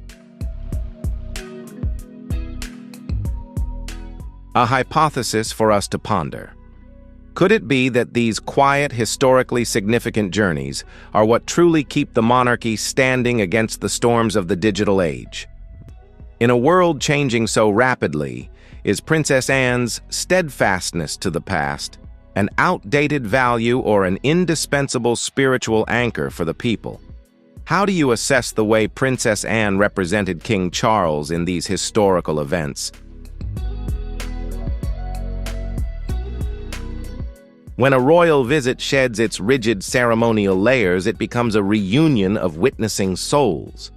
A hypothesis for us to ponder. Could it be that these quiet, historically significant journeys are what truly keep the monarchy standing against the storms of the digital age? In a world changing so rapidly, is Princess Anne's steadfastness to the past an outdated value or an indispensable spiritual anchor for the people? How do you assess the way Princess Anne represented King Charles in these historical events? When a royal visit sheds its rigid ceremonial layers, it becomes a reunion of witnessing souls.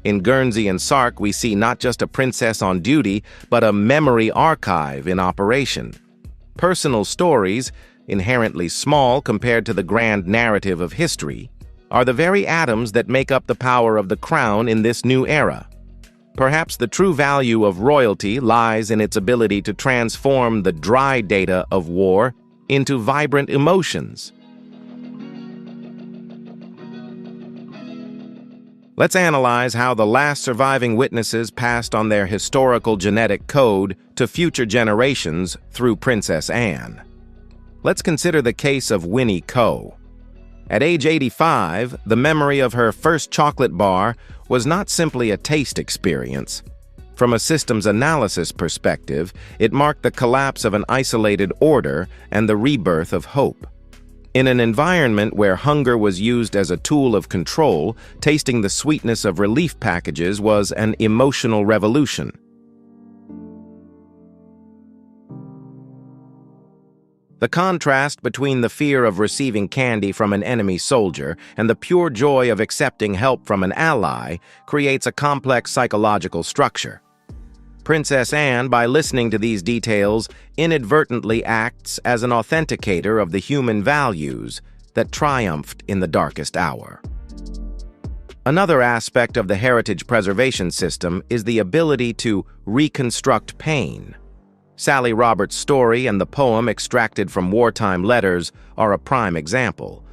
In Guernsey and Sark, we see not just a princess on duty, but a memory archive in operation. Personal stories, inherently small compared to the grand narrative of history, are the very atoms that make up the power of the crown in this new era. Perhaps the true value of royalty lies in its ability to transform the dry data of war into vibrant emotions. Let's analyze how the last surviving witnesses passed on their historical genetic code to future generations through Princess Anne. Let's consider the case of Winnie Coe. At age 85, the memory of her first chocolate bar was not simply a taste experience. From a systems analysis perspective, it marked the collapse of an isolated order and the rebirth of hope. In an environment where hunger was used as a tool of control, tasting the sweetness of relief packages was an emotional revolution. The contrast between the fear of receiving candy from an enemy soldier and the pure joy of accepting help from an ally creates a complex psychological structure. Princess Anne, by listening to these details, inadvertently acts as an authenticator of the human values that triumphed in the darkest hour. Another aspect of the heritage preservation system is the ability to reconstruct pain. Sally Roberts' story and the poem extracted from wartime letters are a prime example.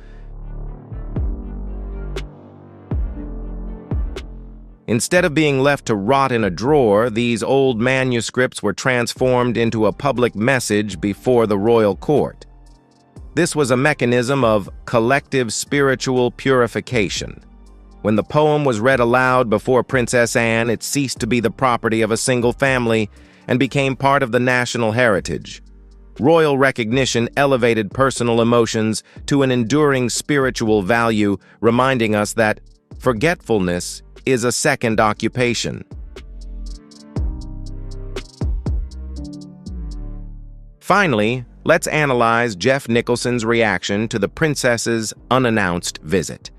Instead of being left to rot in a drawer, these old manuscripts were transformed into a public message before the royal court. This was a mechanism of collective spiritual purification. When the poem was read aloud before Princess Anne, it ceased to be the property of a single family and became part of the national heritage. Royal recognition elevated personal emotions to an enduring spiritual value, reminding us that forgetfulness is a second occupation. Finally, let's analyze Jeff Nicholson's reaction to the princess's unannounced visit.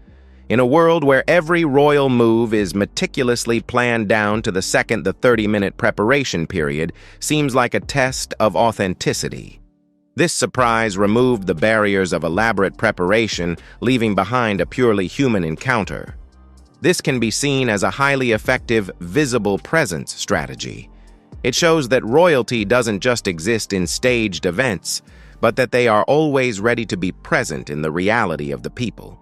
In a world where every royal move is meticulously planned down to the second the 30-minute preparation period seems like a test of authenticity. This surprise removed the barriers of elaborate preparation, leaving behind a purely human encounter. This can be seen as a highly effective visible presence strategy. It shows that royalty doesn't just exist in staged events, but that they are always ready to be present in the reality of the people.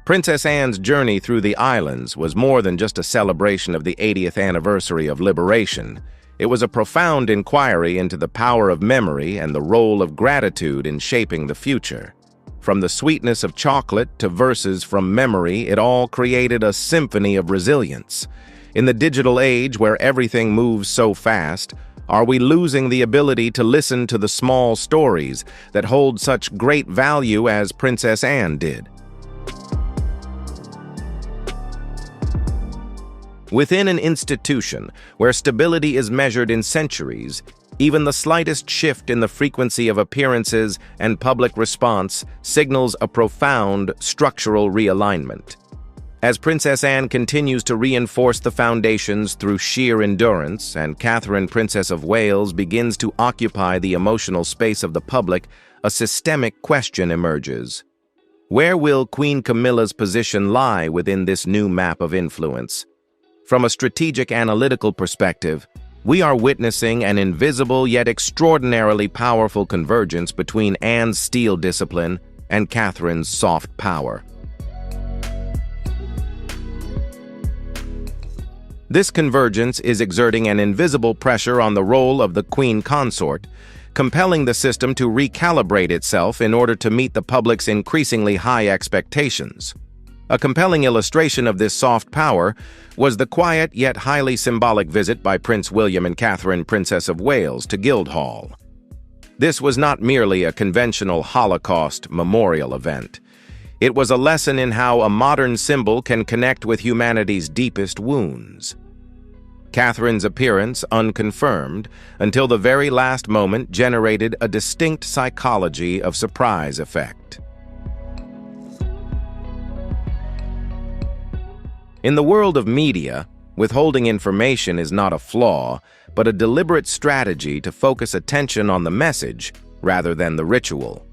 Princess Anne's journey through the islands was more than just a celebration of the 80th anniversary of liberation. It was a profound inquiry into the power of memory and the role of gratitude in shaping the future. From the sweetness of chocolate to verses from memory, it all created a symphony of resilience. In the digital age where everything moves so fast, are we losing the ability to listen to the small stories that hold such great value as Princess Anne did? Within an institution where stability is measured in centuries, even the slightest shift in the frequency of appearances and public response signals a profound structural realignment. As Princess Anne continues to reinforce the foundations through sheer endurance, and Catherine, Princess of Wales, begins to occupy the emotional space of the public, a systemic question emerges. Where will Queen Camilla's position lie within this new map of influence? From a strategic analytical perspective, we are witnessing an invisible yet extraordinarily powerful convergence between Anne's steel discipline and Catherine's soft power. This convergence is exerting an invisible pressure on the role of the Queen Consort, compelling the system to recalibrate itself in order to meet the public's increasingly high expectations. A compelling illustration of this soft power was the quiet yet highly symbolic visit by Prince William and Catherine, Princess of Wales, to Guildhall. This was not merely a conventional Holocaust memorial event. It was a lesson in how a modern symbol can connect with humanity's deepest wounds. Catherine's appearance, unconfirmed, until the very last moment generated a distinct psychology of surprise effect. In the world of media, withholding information is not a flaw, but a deliberate strategy to focus attention on the message rather than the ritual.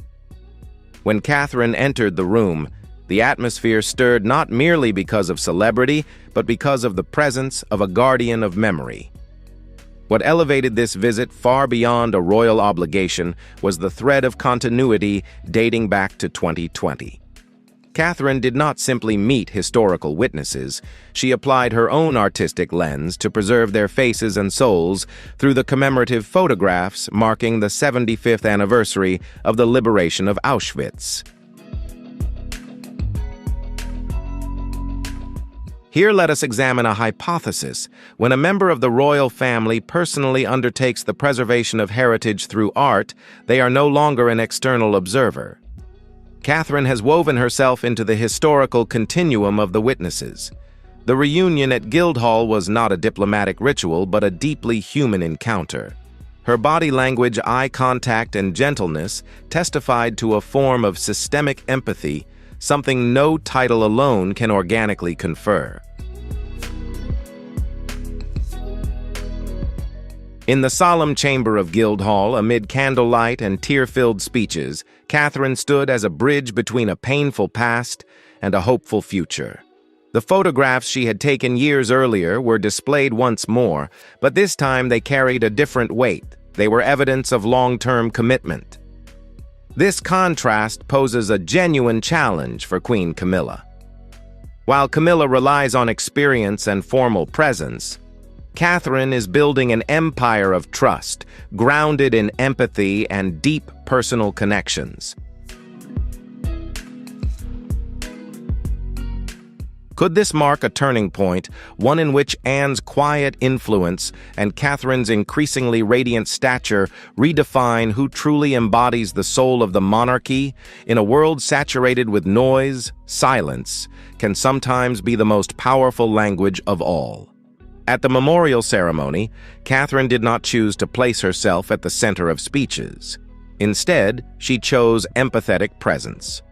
When Catherine entered the room, the atmosphere stirred not merely because of celebrity, but because of the presence of a guardian of memory. What elevated this visit far beyond a royal obligation was the thread of continuity dating back to 2020. Catherine did not simply meet historical witnesses. She applied her own artistic lens to preserve their faces and souls through the commemorative photographs marking the 75th anniversary of the liberation of Auschwitz. Here let us examine a hypothesis. When a member of the royal family personally undertakes the preservation of heritage through art, they are no longer an external observer. Catherine has woven herself into the historical continuum of the witnesses. The reunion at Guildhall was not a diplomatic ritual, but a deeply human encounter. Her body language, eye contact, and gentleness testified to a form of systemic empathy, something no title alone can organically confer. In the solemn chamber of Guildhall, amid candlelight and tear-filled speeches, Catherine stood as a bridge between a painful past and a hopeful future. The photographs she had taken years earlier were displayed once more, but this time they carried a different weight. They were evidence of long-term commitment. This contrast poses a genuine challenge for Queen Camilla. While Camilla relies on experience and formal presence, Catherine is building an empire of trust, grounded in empathy and deep personal connections. Could this mark a turning point, one in which Anne's quiet influence and Catherine's increasingly radiant stature redefine who truly embodies the soul of the monarchy? In a world saturated with noise, silence can sometimes be the most powerful language of all. At the memorial ceremony, Catherine did not choose to place herself at the center of speeches. Instead, she chose empathetic presence.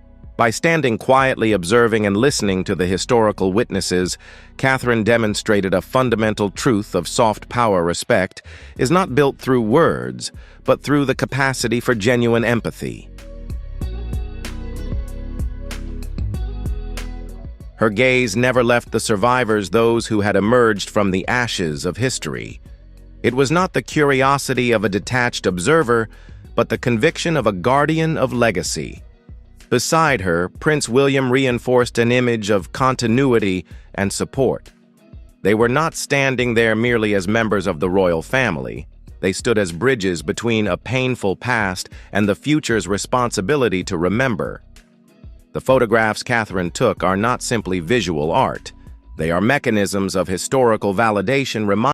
By standing quietly observing and listening to the historical witnesses, Catherine demonstrated a fundamental truth of soft power respect is not built through words, but through the capacity for genuine empathy. Her gaze never left the survivors, those who had emerged from the ashes of history. It was not the curiosity of a detached observer, but the conviction of a guardian of legacy. Beside her, Prince William reinforced an image of continuity and support. They were not standing there merely as members of the royal family. They stood as bridges between a painful past and the future's responsibility to remember. The photographs Catherine took are not simply visual art. They are mechanisms of historical validation reminding